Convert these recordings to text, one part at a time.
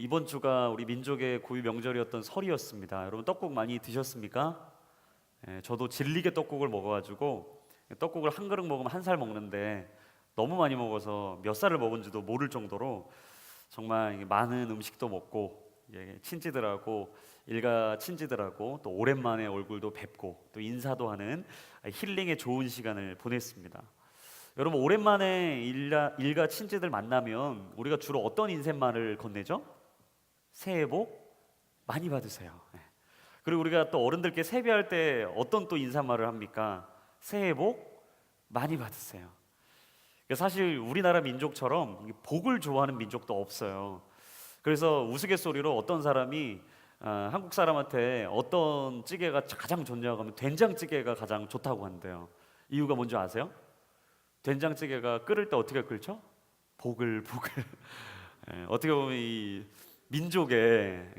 이번 주가 우리 민족의 고유 명절이었던 설이었습니다. 여러분 떡국 많이 드셨습니까? 저도 질리게 떡국을 먹어가지고 떡국을 한 그릇 먹으면 한 살 먹는데 너무 많이 먹어서 몇 살을 먹은지도 모를 정도로 정말 많은 음식도 먹고 친지들하고 일가 친지들하고 또 오랜만에 얼굴도 뵙고 또 인사도 하는 힐링의 좋은 시간을 보냈습니다. 여러분 오랜만에 일가 친지들 만나면 우리가 주로 어떤 인사말을 건네죠? 새해 복 많이 받으세요. 그리고 우리가 또 어른들께 세배할 때 어떤 또 인사말을 합니까? 새해 복 많이 받으세요. 사실 우리나라 민족처럼 복을 좋아하는 민족도 없어요. 그래서 우스갯소리로 어떤 사람이 한국 사람한테 어떤 찌개가 가장 좋냐고 하면 된장찌개가 가장 좋다고 한대요. 이유가 뭔지 아세요? 된장찌개가 끓을 때 어떻게 끓죠? 보글보글. 어떻게 보면 이 민족의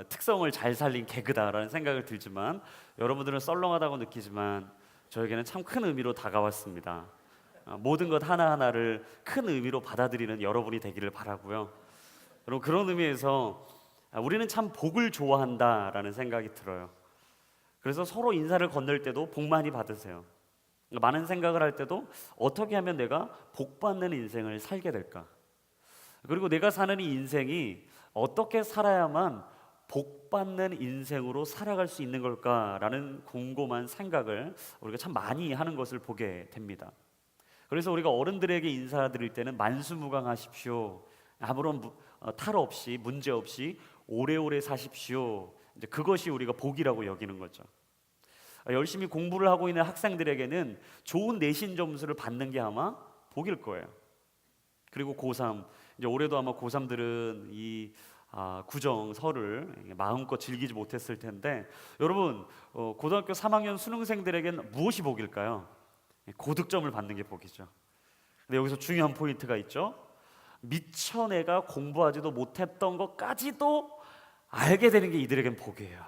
특성을 잘 살린 개그다라는 생각을 들지만 여러분들은 썰렁하다고 느끼지만 저에게는 참 큰 의미로 다가왔습니다. 모든 것 하나하나를 큰 의미로 받아들이는 여러분이 되기를 바라고요. 여러분 그런 의미에서 우리는 참 복을 좋아한다라는 생각이 들어요. 그래서 서로 인사를 건넬 때도 복 많이 받으세요. 많은 생각을 할 때도 어떻게 하면 내가 복 받는 인생을 살게 될까? 그리고 내가 사는 이 인생이 어떻게 살아야만 복 받는 인생으로 살아갈 수 있는 걸까라는 곰곰한 생각을 우리가 참 많이 하는 것을 보게 됩니다. 그래서 우리가 어른들에게 인사드릴 때는 만수무강하십시오. 아무런 탈 없이 문제 없이 오래오래 사십시오. 이제 그것이 우리가 복이라고 여기는 거죠. 열심히 공부를 하고 있는 학생들에게는 좋은 내신 점수를 받는 게 아마 복일 거예요. 그리고 고3 이제 올해도 아마 고3들은 이 구정설을 마음껏 즐기지 못했을 텐데 여러분 고등학교 3학년 수능생들에게는 무엇이 복일까요? 고득점을 받는 게 복이죠. 근데 여기서 중요한 포인트가 있죠. 미처 내가 공부하지도 못했던 것까지도 알게 되는 게 이들에겐 복이에요.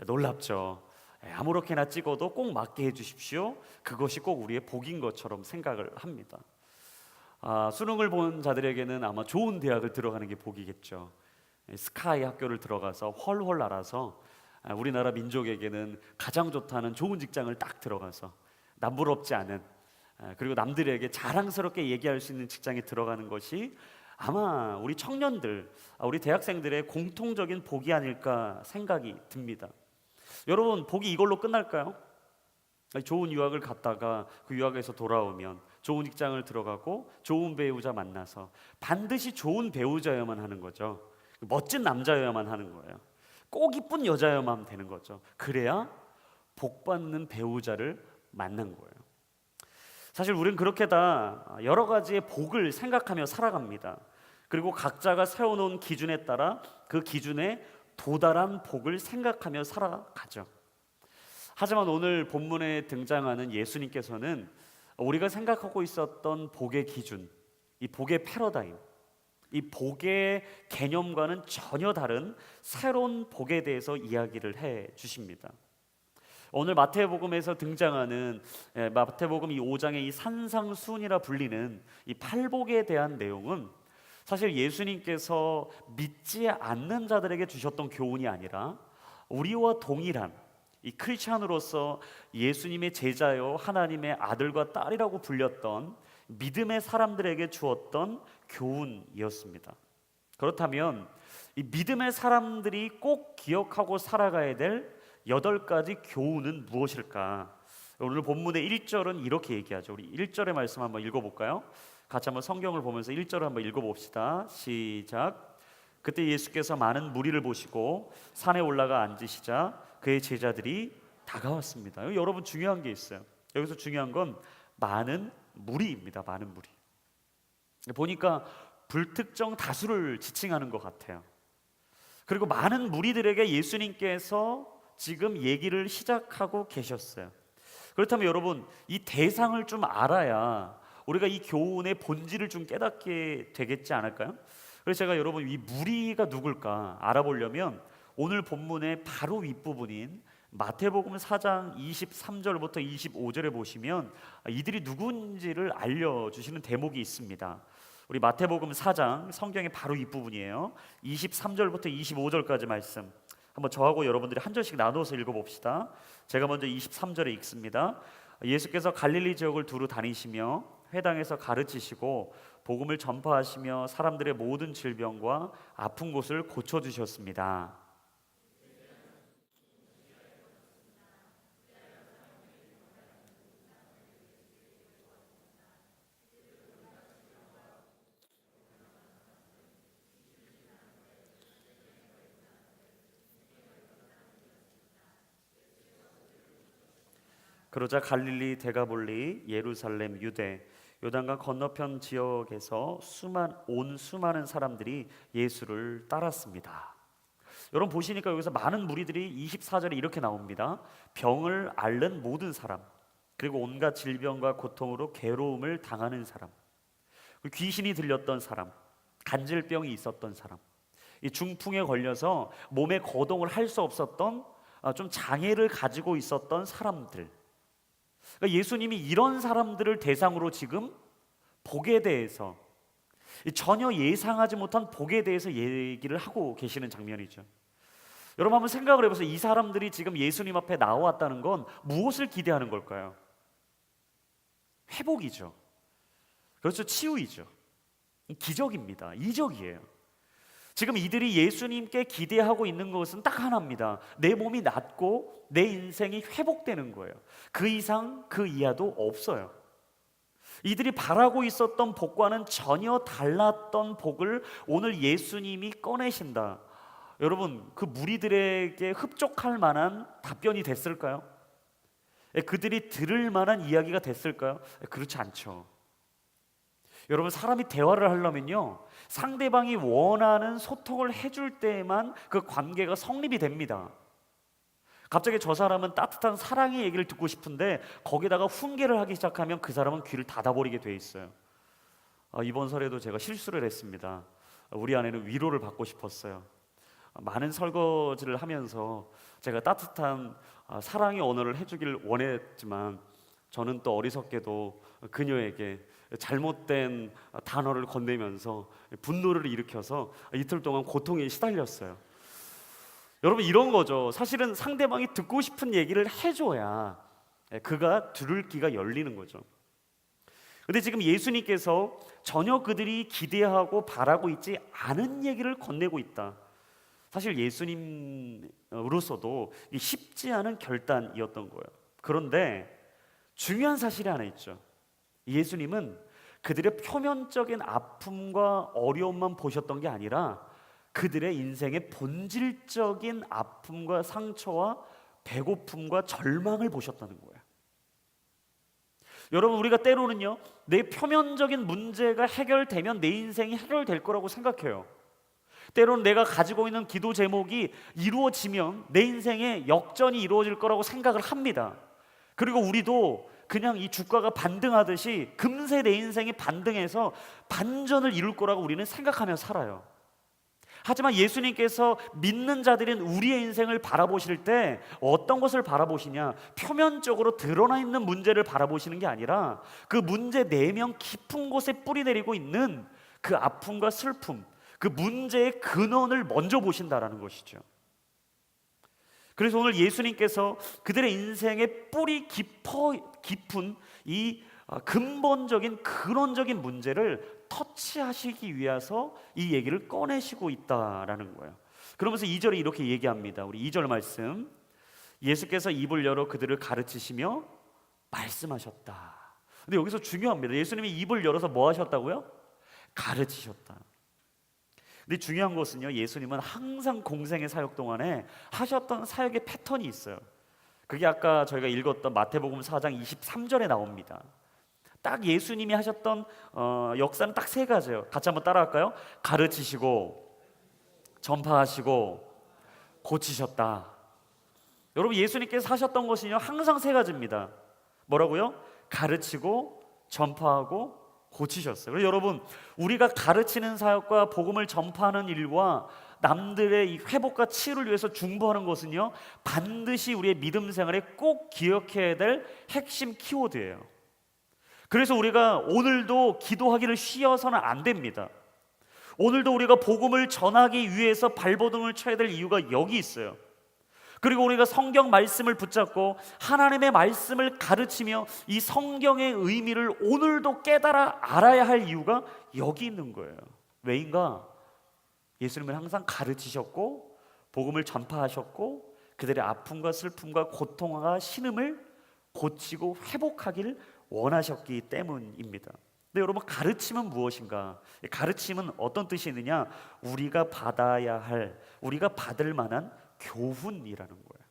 놀랍죠. 아무렇게나 찍어도 꼭 맞게 해주십시오. 그것이 꼭 우리의 복인 것처럼 생각을 합니다. 수능을 본 자들에게는 아마 좋은 대학을 들어가는 게 복이겠죠. 스카이 학교를 들어가서 훨훨 날아서 우리나라 민족에게는 가장 좋다는 좋은 직장을 딱 들어가서 남부럽지 않은 그리고 남들에게 자랑스럽게 얘기할 수 있는 직장에 들어가는 것이 아마 우리 청년들, 우리 대학생들의 공통적인 복이 아닐까 생각이 듭니다. 여러분 복이 이걸로 끝날까요? 좋은 유학을 갔다가 그 유학에서 돌아오면 좋은 직장을 들어가고 좋은 배우자 만나서 반드시 좋은 배우자여야만 하는 거죠. 멋진 남자여야만 하는 거예요. 꼭 이쁜 여자여야만 되는 거죠. 그래야 복 받는 배우자를 만난 거예요. 사실 우리는 그렇게 다 여러 가지의 복을 생각하며 살아갑니다. 그리고 각자가 세워놓은 기준에 따라 그 기준에 도달한 복을 생각하며 살아가죠. 하지만 오늘 본문에 등장하는 예수님께서는 우리가 생각하고 있었던 복의 기준, 이 복의 패러다임, 이 복의 개념과는 전혀 다른 새로운 복에 대해서 이야기를 해 주십니다. 오늘 마태복음에서 등장하는 마태복음 이 5장의 이 산상수훈이라 불리는 이 팔복에 대한 내용은 사실 예수님께서 믿지 않는 자들에게 주셨던 교훈이 아니라 우리와 동일한 이 크리스찬으로서 예수님의 제자요 하나님의 아들과 딸이라고 불렸던 믿음의 사람들에게 주었던 교훈이었습니다. 그렇다면 이 믿음의 사람들이 꼭 기억하고 살아가야 될 8가지 교훈은 무엇일까? 오늘 본문의 1절은 이렇게 얘기하죠. 우리 1절의 말씀 한번 읽어볼까요? 같이 한번 성경을 보면서 1절을 한번 읽어봅시다. 시작. 그때 예수께서 많은 무리를 보시고 산에 올라가 앉으시자 그의 제자들이 다가왔습니다. 여러분 중요한 게 있어요. 여기서 중요한 건 많은 무리입니다. 많은 무리. 보니까 불특정 다수를 지칭하는 것 같아요. 그리고 많은 무리들에게 예수님께서 지금 얘기를 시작하고 계셨어요. 그렇다면 여러분 이 대상을 좀 알아야 우리가 이 교훈의 본질을 좀 깨닫게 되겠지 않을까요? 그래서 제가 여러분 이 무리가 누굴까 알아보려면 오늘 본문의 바로 윗부분인 마태복음 4장 23절부터 25절에 보시면 이들이 누군지를 알려주시는 대목이 있습니다. 우리 마태복음 4장 성경의 바로 윗부분이에요. 23절부터 25절까지 말씀. 한번 저하고 여러분들이 한 절씩 나눠서 읽어봅시다. 제가 먼저 23절에 읽습니다. 예수께서 갈릴리 지역을 두루 다니시며 회당에서 가르치시고 복음을 전파하시며 사람들의 모든 질병과 아픈 곳을 고쳐주셨습니다. 그러자 갈릴리, 데가볼리, 예루살렘, 유대, 요단강 건너편 지역에서 수많은 사람들이 예수를 따랐습니다. 여러분 보시니까 여기서 많은 무리들이 24절에 이렇게 나옵니다. 병을 앓는 모든 사람, 그리고 온갖 질병과 고통으로 괴로움을 당하는 사람, 귀신이 들렸던 사람, 간질병이 있었던 사람, 이 중풍에 걸려서 몸에 거동을 할 수 없었던 좀 장애를 가지고 있었던 사람들, 그러니까 예수님이 이런 사람들을 대상으로 지금 복에 대해서, 전혀 예상하지 못한 복에 대해서 얘기를 하고 계시는 장면이죠. 여러분 한번 생각을 해보세요. 이 사람들이 지금 예수님 앞에 나왔다는 건 무엇을 기대하는 걸까요? 회복이죠. 그렇죠. 치유이죠. 기적입니다. 이적이에요. 지금 이들이 예수님께 기대하고 있는 것은 딱 하나입니다. 내 몸이 낫고 내 인생이 회복되는 거예요. 그 이상 그 이하도 없어요. 이들이 바라고 있었던 복과는 전혀 달랐던 복을 오늘 예수님이 꺼내신다. 여러분, 그 무리들에게 흡족할 만한 답변이 됐을까요? 그들이 들을 만한 이야기가 됐을까요? 그렇지 않죠. 여러분, 사람이 대화를 하려면요, 상대방이 원하는 소통을 해줄 때에만 그 관계가 성립이 됩니다. 갑자기 저 사람은 따뜻한 사랑의 얘기를 듣고 싶은데 거기다가 훈계를 하기 시작하면 그 사람은 귀를 닫아버리게 돼 있어요. 이번 설에도 제가 실수를 했습니다. 우리 아내는 위로를 받고 싶었어요. 많은 설거지를 하면서 제가 따뜻한 사랑의 언어를 해주길 원했지만 저는 또 어리석게도 그녀에게 잘못된 단어를 건네면서 분노를 일으켜서 이틀 동안 고통에 시달렸어요. 여러분, 이런 거죠. 사실은 상대방이 듣고 싶은 얘기를 해줘야 그가 들을 귀가 열리는 거죠. 근데 지금 예수님께서 전혀 그들이 기대하고 바라고 있지 않은 얘기를 건네고 있다. 사실 예수님으로서도 쉽지 않은 결단이었던 거예요. 그런데 중요한 사실이 하나 있죠. 예수님은 그들의 표면적인 아픔과 어려움만 보셨던 게 아니라 그들의 인생의 본질적인 아픔과 상처와 배고픔과 절망을 보셨다는 거예요. 여러분, 우리가 때로는요, 내 표면적인 문제가 해결되면 내 인생이 해결될 거라고 생각해요. 때로는 내가 가지고 있는 기도 제목이 이루어지면 내 인생에 역전이 이루어질 거라고 생각을 합니다. 그리고 우리도 그냥 이 주가가 반등하듯이 금세 내 인생이 반등해서 반전을 이룰 거라고 우리는 생각하며 살아요. 하지만 예수님께서 믿는 자들인 우리의 인생을 바라보실 때 어떤 것을 바라보시냐? 표면적으로 드러나 있는 문제를 바라보시는 게 아니라 그 문제 내면 깊은 곳에 뿌리내리고 있는 그 아픔과 슬픔, 그 문제의 근원을 먼저 보신다라는 것이죠. 그래서 오늘 예수님께서 그들의 인생의 뿌리 깊은 이 근본적인 근원적인 문제를 터치하시기 위해서 이 얘기를 꺼내시고 있다라는 거예요. 그러면서 2절에 이렇게 얘기합니다. 우리 2절 말씀. 예수께서 입을 열어 그들을 가르치시며 말씀하셨다. 근데 여기서 중요합니다. 예수님이 입을 열어서 뭐 하셨다고요? 가르치셨다. 근데 중요한 것은요, 예수님은 항상 공생의 사역 동안에 하셨던 사역의 패턴이 있어요. 그게 아까 저희가 읽었던 마태복음 4장 23절에 나옵니다. 딱 예수님이 하셨던 역사는 딱 세 가지예요. 같이 한번 따라할까요? 가르치시고, 전파하시고, 고치셨다. 여러분, 예수님께서 하셨던 것은요, 항상 세 가지입니다. 뭐라고요? 가르치고, 전파하고, 고치셨어요. 그래서 여러분, 우리가 가르치는 사역과 복음을 전파하는 일과 남들의 이 회복과 치유를 위해서 중보하는 것은요, 반드시 우리의 믿음 생활에 꼭 기억해야 될 핵심 키워드예요. 그래서 우리가 오늘도 기도하기를 쉬어서는 안 됩니다. 오늘도 우리가 복음을 전하기 위해서 발버둥을 쳐야 될 이유가 여기 있어요. 그리고 우리가 성경 말씀을 붙잡고 하나님의 말씀을 가르치며 이 성경의 의미를 오늘도 깨달아 알아야 할 이유가 여기 있는 거예요. 왜인가? 예수님은 항상 가르치셨고 복음을 전파하셨고 그들의 아픔과 슬픔과 고통과 신음을 고치고 회복하기를 원하셨기 때문입니다. 근데 여러분, 가르침은 무엇인가? 가르침은 어떤 뜻이 있느냐? 우리가 받아야 할, 우리가 받을 만한 교훈이라는 거예요.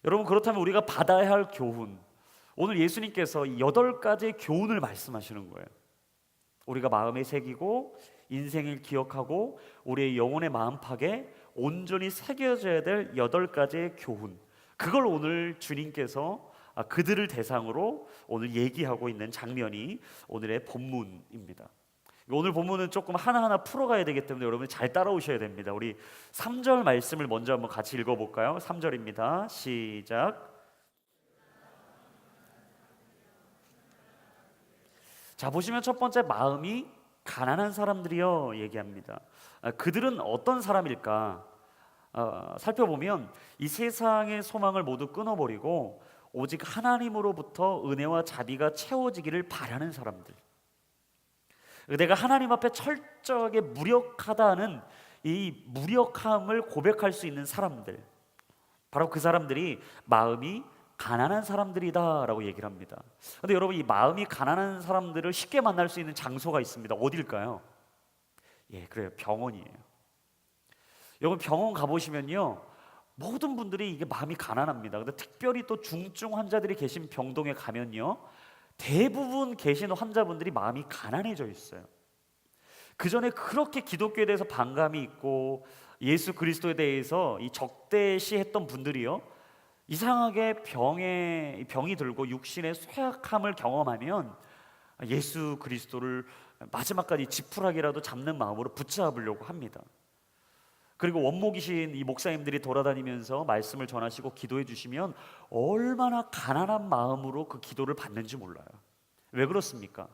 여러분, 그렇다면 우리가 받아야 할 교훈, 오늘 예수님께서 8가지의 교훈을 말씀하시는 거예요. 우리가 마음에 새기고 인생을 기억하고 우리의 영혼의 마음팍에 온전히 새겨져야 될 8가지의 교훈, 그걸 오늘 주님께서 그들을 대상으로 오늘 얘기하고 있는 장면이 오늘의 본문입니다. 오늘 본문은 조금 하나하나 풀어가야 되기 때문에 여러분이 잘 따라오셔야 됩니다. 우리 3절 말씀을 먼저 한번 같이 읽어볼까요? 3절입니다. 시작. 자, 보시면 첫 번째, 마음이 가난한 사람들이여 얘기합니다. 그들은 어떤 사람일까? 살펴보면 이 세상의 소망을 모두 끊어버리고 오직 하나님으로부터 은혜와 자비가 채워지기를 바라는 사람들, 내가 하나님 앞에 철저하게 무력하다는 이 무력함을 고백할 수 있는 사람들, 바로 그 사람들이 마음이 가난한 사람들이다 라고 얘기를 합니다. 그런데 여러분, 이 마음이 가난한 사람들을 쉽게 만날 수 있는 장소가 있습니다. 어딜까요? 예, 그래요. 병원이에요. 여러분, 병원 가보시면요, 모든 분들이 이게 마음이 가난합니다. 근데 특별히 또 중증 환자들이 계신 병동에 가면요, 대부분 계신 환자분들이 마음이 가난해져 있어요. 그 전에 그렇게 기독교에 대해서 반감이 있고 예수 그리스도에 대해서 이 적대시했던 분들이요, 이상하게 병이 들고 육신의 쇠약함을 경험하면 예수 그리스도를 마지막까지 지푸라기라도 잡는 마음으로 붙잡으려고 합니다. 그리고 원목이신 이 목사님들이 돌아다니면서 말씀을 전하시고 기도해 주시면 얼마나 가난한 마음으로 그 기도를 받는지 몰라요. 왜 그렇습니까?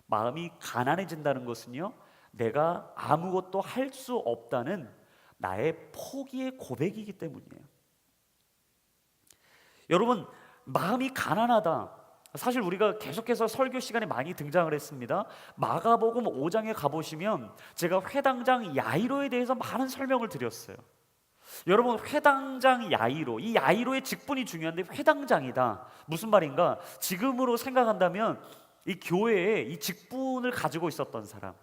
마음이 가난해진다는 것은요, 내가 아무것도 할 수 없다는 나의 포기의 고백이기 때문이에요. 여러분, 마음이 가난하다, 사실 우리가 계속해서 설교 시간에 많이 등장을 했습니다. 마가복음 5장에 가보시면 제가 회당장 야이로에 대해서 많은 설명을 드렸어요. 여러분, 회당장 야이로, 이 야이로의 직분이 중요한데 회당장이다, 무슨 말인가? 지금으로 생각한다면 이 교회에 이 직분을 가지고 있었던 사람,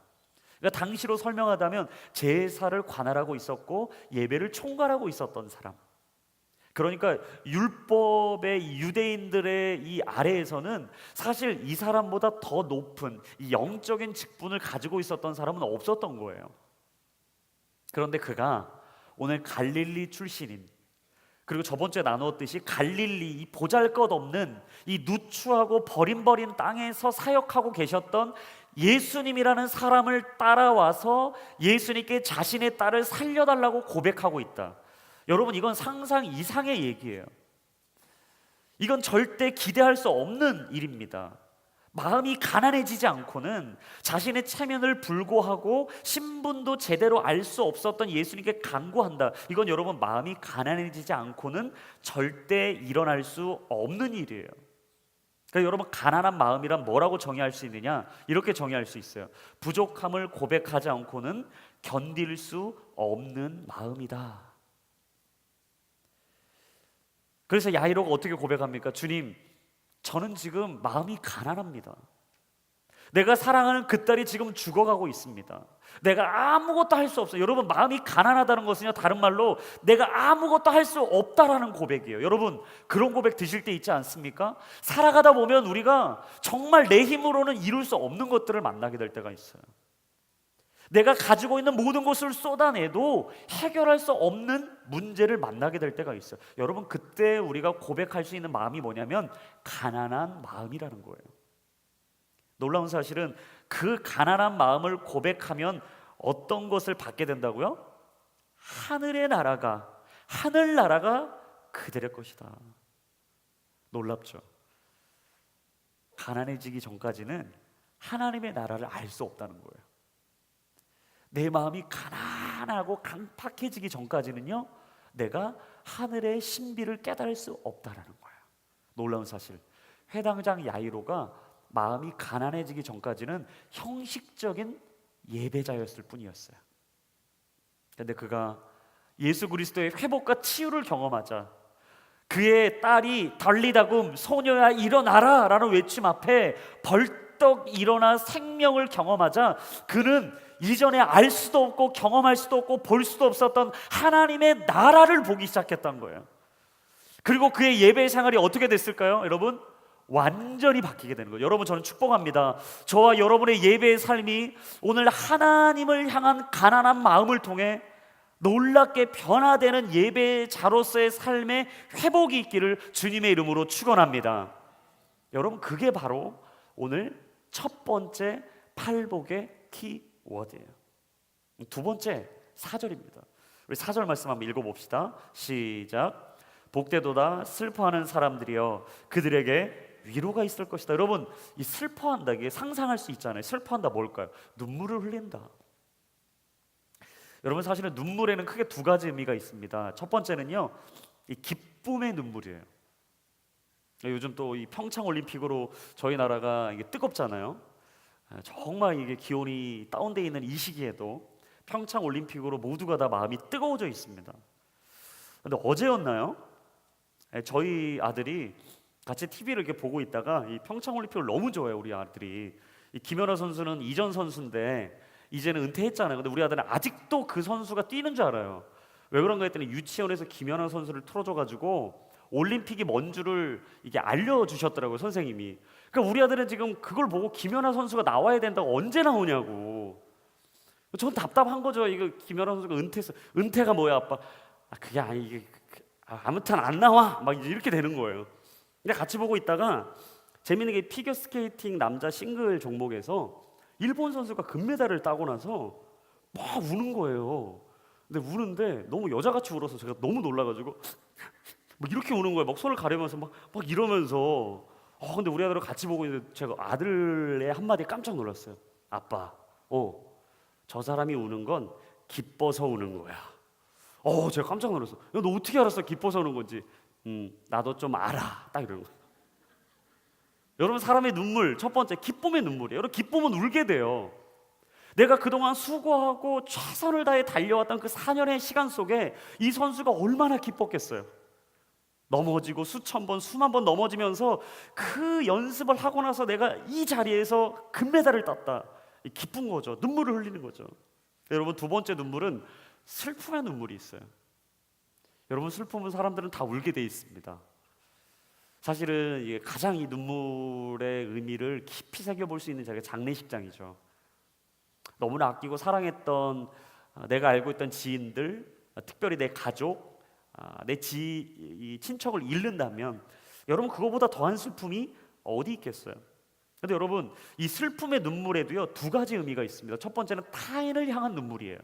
그러니까 당시로 설명하자면 제사를 관할하고 있었고 예배를 총괄하고 있었던 사람, 그러니까 율법의 유대인들의 이 아래에서는 사실 이 사람보다 더 높은 이 영적인 직분을 가지고 있었던 사람은 없었던 거예요. 그런데 그가 오늘 갈릴리 출신인, 그리고 저번 주에 나누었듯이 갈릴리, 이 보잘것없는 이 누추하고 버림버린 땅에서 사역하고 계셨던 예수님이라는 사람을 따라와서 예수님께 자신의 딸을 살려달라고 고백하고 있다. 여러분, 이건 상상 이상의 얘기예요. 이건 절대 기대할 수 없는 일입니다. 마음이 가난해지지 않고는 자신의 체면을 불고하고 신분도 제대로 알 수 없었던 예수님께 간구한다. 이건 여러분, 마음이 가난해지지 않고는 절대 일어날 수 없는 일이에요. 그러니까 여러분, 가난한 마음이란 뭐라고 정의할 수 있느냐? 이렇게 정의할 수 있어요. 부족함을 고백하지 않고는 견딜 수 없는 마음이다. 그래서 야이로가 어떻게 고백합니까? 주님, 저는 지금 마음이 가난합니다. 내가 사랑하는 그 딸이 지금 죽어가고 있습니다. 내가 아무것도 할 수 없어요. 여러분, 마음이 가난하다는 것은요, 다른 말로 내가 아무것도 할 수 없다라는 고백이에요. 여러분, 그런 고백 드실 때 있지 않습니까? 살아가다 보면 우리가 정말 내 힘으로는 이룰 수 없는 것들을 만나게 될 때가 있어요. 내가 가지고 있는 모든 것을 쏟아내도 해결할 수 없는 문제를 만나게 될 때가 있어요. 여러분, 그때 우리가 고백할 수 있는 마음이 뭐냐면 가난한 마음이라는 거예요. 놀라운 사실은 그 가난한 마음을 고백하면 어떤 것을 받게 된다고요? 하늘의 나라가, 하늘나라가 그들의 것이다. 놀랍죠? 가난해지기 전까지는 하나님의 나라를 알 수 없다는 거예요. 내 마음이 가난하고 강팍해지기 전까지는요, 내가 하늘의 신비를 깨달을 수 없다라는 거예요. 놀라운 사실, 회당장 야이로가 마음이 가난해지기 전까지는 형식적인 예배자였을 뿐이었어요. 그런데 그가 예수 그리스도의 회복과 치유를 경험하자, 그의 딸이 달리다금 소녀야 일어나라 라는 외침 앞에 벌떡 일어나 생명을 경험하자, 그는 이전에 알 수도 없고 경험할 수도 없고 볼 수도 없었던 하나님의 나라를 보기 시작했던 거예요. 그리고 그의 예배 생활이 어떻게 됐을까요? 여러분, 완전히 바뀌게 되는 거예요. 여러분, 저는 축복합니다. 저와 여러분의 예배의 삶이 오늘 하나님을 향한 가난한 마음을 통해 놀랍게 변화되는 예배자로서의 삶의 회복이 있기를 주님의 이름으로 축원합니다. 여러분, 그게 바로 오늘 첫 번째 팔복의 키워드예요. 두 번째 4절입니다. 우리 4절 말씀 한번 읽어봅시다. 시작. 복되도다 슬퍼하는 사람들이여 그들에게 위로가 있을 것이다. 여러분, 이 슬퍼한다, 이게 상상할 수 있잖아요. 슬퍼한다 뭘까요? 눈물을 흘린다. 여러분, 사실은 눈물에는 크게 두 가지 의미가 있습니다. 첫 번째는요, 이 기쁨의 눈물이에요. 요즘 또 이 평창 올림픽으로 저희 나라가 이게 뜨겁잖아요. 정말 이게 기온이 다운돼 있는 이 시기에도 평창 올림픽으로 모두가 다 마음이 뜨거워져 있습니다. 근데 어제였나요? 저희 아들이 같이 TV를 이렇게 보고 있다가 이 평창 올림픽을 너무 좋아해요, 우리 아들이. 이 김연아 선수는 이전 선수인데 이제는 은퇴했잖아요. 근데 우리 아들은 아직도 그 선수가 뛰는 줄 알아요. 왜 그런가 했더니 유치원에서 김연아 선수를 틀어줘가지고 올림픽이 뭔 줄을 이게 알려주셨더라고요, 선생님이. 그러니까 우리 아들은 지금 그걸 보고 김연아 선수가 나와야 된다고, 언제 나오냐고. 전 답답한 거죠. 이거 김연아 선수가 은퇴했어. 은퇴가 뭐야, 아빠? 그게 아니, 이게 아무튼 안 나와. 막 이렇게 되는 거예요. 근데 같이 보고 있다가 재밌는 게 피겨스케이팅 남자 싱글 종목에서 일본 선수가 금메달을 따고 나서 막 우는 거예요. 근데 우는데 너무 여자같이 울어서 제가 너무 놀라가지고 막 이렇게 우는 거예요. 막 손을 가리면서 막 이러면서. 근데 우리 아들과 같이 보고 있는데 제가 아들의 한마디에 깜짝 놀랐어요. 아빠, 저 사람이 우는 건 기뻐서 우는 거야. 제가 깜짝 놀랐어. 야, 너 어떻게 알았어? 기뻐서 우는 건지. 나도 좀 알아. 딱 이러는 거예요. 여러분, 사람의 눈물, 첫 번째 기쁨의 눈물이에요. 여러분, 기쁨은 울게 돼요. 내가 그동안 수고하고 최선을 다해 달려왔던 그 4년의 시간 속에 이 선수가 얼마나 기뻤겠어요. 넘어지고 수천 번, 수만 번 넘어지면서 그 연습을 하고 나서 내가 이 자리에서 금메달을 땄다. 기쁜 거죠. 눈물을 흘리는 거죠. 여러분, 두 번째 눈물은 슬픔의 눈물이 있어요. 여러분, 슬픔은 사람들은 다 울게 돼 있습니다. 사실은 이게 가장 이 눈물의 의미를 깊이 새겨볼 수 있는 자리가 장례식장이죠. 너무나 아끼고 사랑했던 내가 알고 있던 지인들, 특별히 내 가족, 내 친척을 잃는다면 여러분, 그거보다 더한 슬픔이 어디 있겠어요? 근데 여러분, 이 슬픔의 눈물에도요, 두 가지 의미가 있습니다. 첫 번째는 타인을 향한 눈물이에요.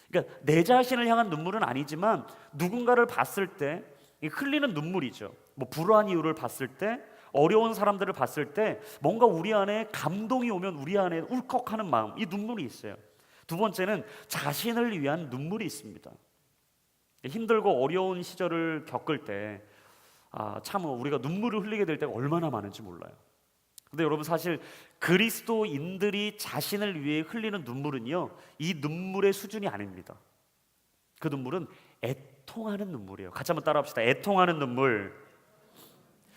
그러니까 내 자신을 향한 눈물은 아니지만 누군가를 봤을 때 흘리는 눈물이죠. 뭐 불우한 이유를 봤을 때, 어려운 사람들을 봤을 때 뭔가 우리 안에 감동이 오면 우리 안에 울컥하는 마음, 이 눈물이 있어요. 두 번째는 자신을 위한 눈물이 있습니다. 힘들고 어려운 시절을 겪을 때 참 우리가 눈물을 흘리게 될 때가 얼마나 많은지 몰라요. 근데 여러분, 사실 그리스도인들이 자신을 위해 흘리는 눈물은요, 이 눈물의 수준이 아닙니다. 그 눈물은 애통하는 눈물이에요. 같이 한번 따라합시다. 애통하는 눈물.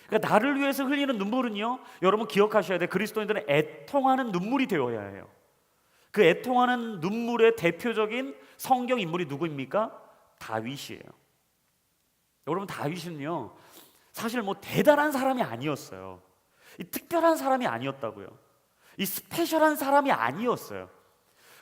그러니까 나를 위해서 흘리는 눈물은요, 여러분 기억하셔야 돼요. 그리스도인들은 애통하는 눈물이 되어야 해요. 그 애통하는 눈물의 대표적인 성경 인물이 누구입니까? 다윗이에요. 여러분, 다윗은요, 사실 뭐 대단한 사람이 아니었어요. 이 특별한 사람이 아니었다고요. 이 스페셜한 사람이 아니었어요.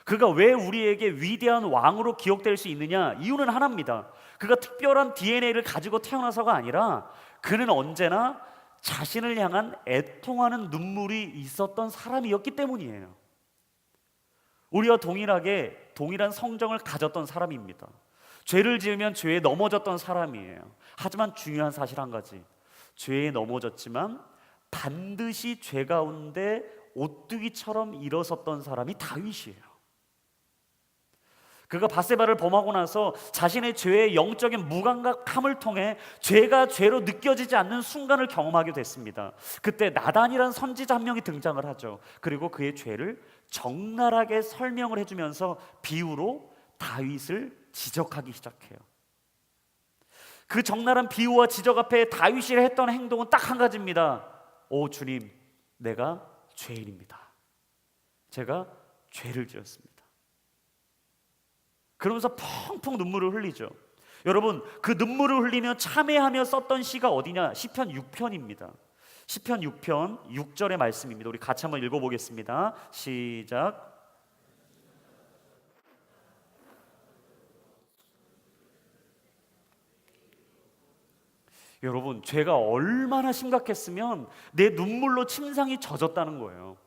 그가 왜 우리에게 위대한 왕으로 기억될 수 있느냐? 이유는 하나입니다. 그가 특별한 DNA를 가지고 태어나서가 아니라 그는 언제나 자신을 향한 애통하는 눈물이 있었던 사람이었기 때문이에요. 우리와 동일한 성정을 가졌던 사람입니다. 죄를 지으면 죄에 넘어졌던 사람이에요. 하지만 중요한 사실 한 가지, 죄에 넘어졌지만 반드시 죄 가운데 오뚜기처럼 일어섰던 사람이 다윗이에요. 그가 밧세바를 범하고 나서 자신의 죄의 영적인 무감각함을 통해 죄가 죄로 느껴지지 않는 순간을 경험하게 됐습니다. 그때 나단이란 선지자 한 명이 등장을 하죠. 그리고 그의 죄를 적나라하게 설명을 해주면서 비유로 다윗을 지적하기 시작해요. 그 적나라한 비유와 지적 앞에 다윗이 했던 행동은 딱 한 가지입니다. 오 주님, 내가 죄인입니다. 제가 죄를 지었습니다. 그러면서 펑펑 눈물을 흘리죠. 여러분, 그 눈물을 흘리며 참회하며 썼던 시가 어디냐? 시편 6편입니다. 시편 6편 6절의 말씀입니다. 우리 같이 한번 읽어보겠습니다. 시작. 여러분, 죄가 얼마나 심각했으면 내 눈물로 침상이 젖었다는 거예요.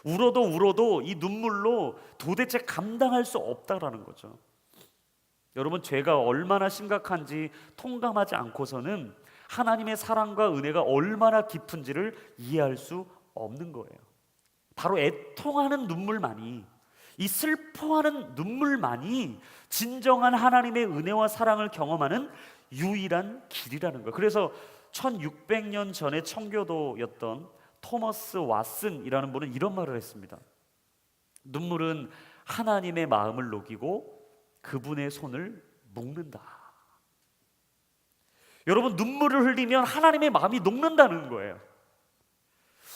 울어도 울어도 이 눈물로 도대체 감당할 수 없다라는 거죠. 여러분, 죄가 얼마나 심각한지 통감하지 않고서는 하나님의 사랑과 은혜가 얼마나 깊은지를 이해할 수 없는 거예요. 바로 애통하는 눈물만이, 이 슬퍼하는 눈물만이 진정한 하나님의 은혜와 사랑을 경험하는 유일한 길이라는 거예요. 그래서 1600년 전에 청교도였던 토머스 왓슨이라는 분은 이런 말을 했습니다. 눈물은 하나님의 마음을 녹이고 그분의 손을 묶는다. 여러분, 눈물을 흘리면 하나님의 마음이 녹는다는 거예요.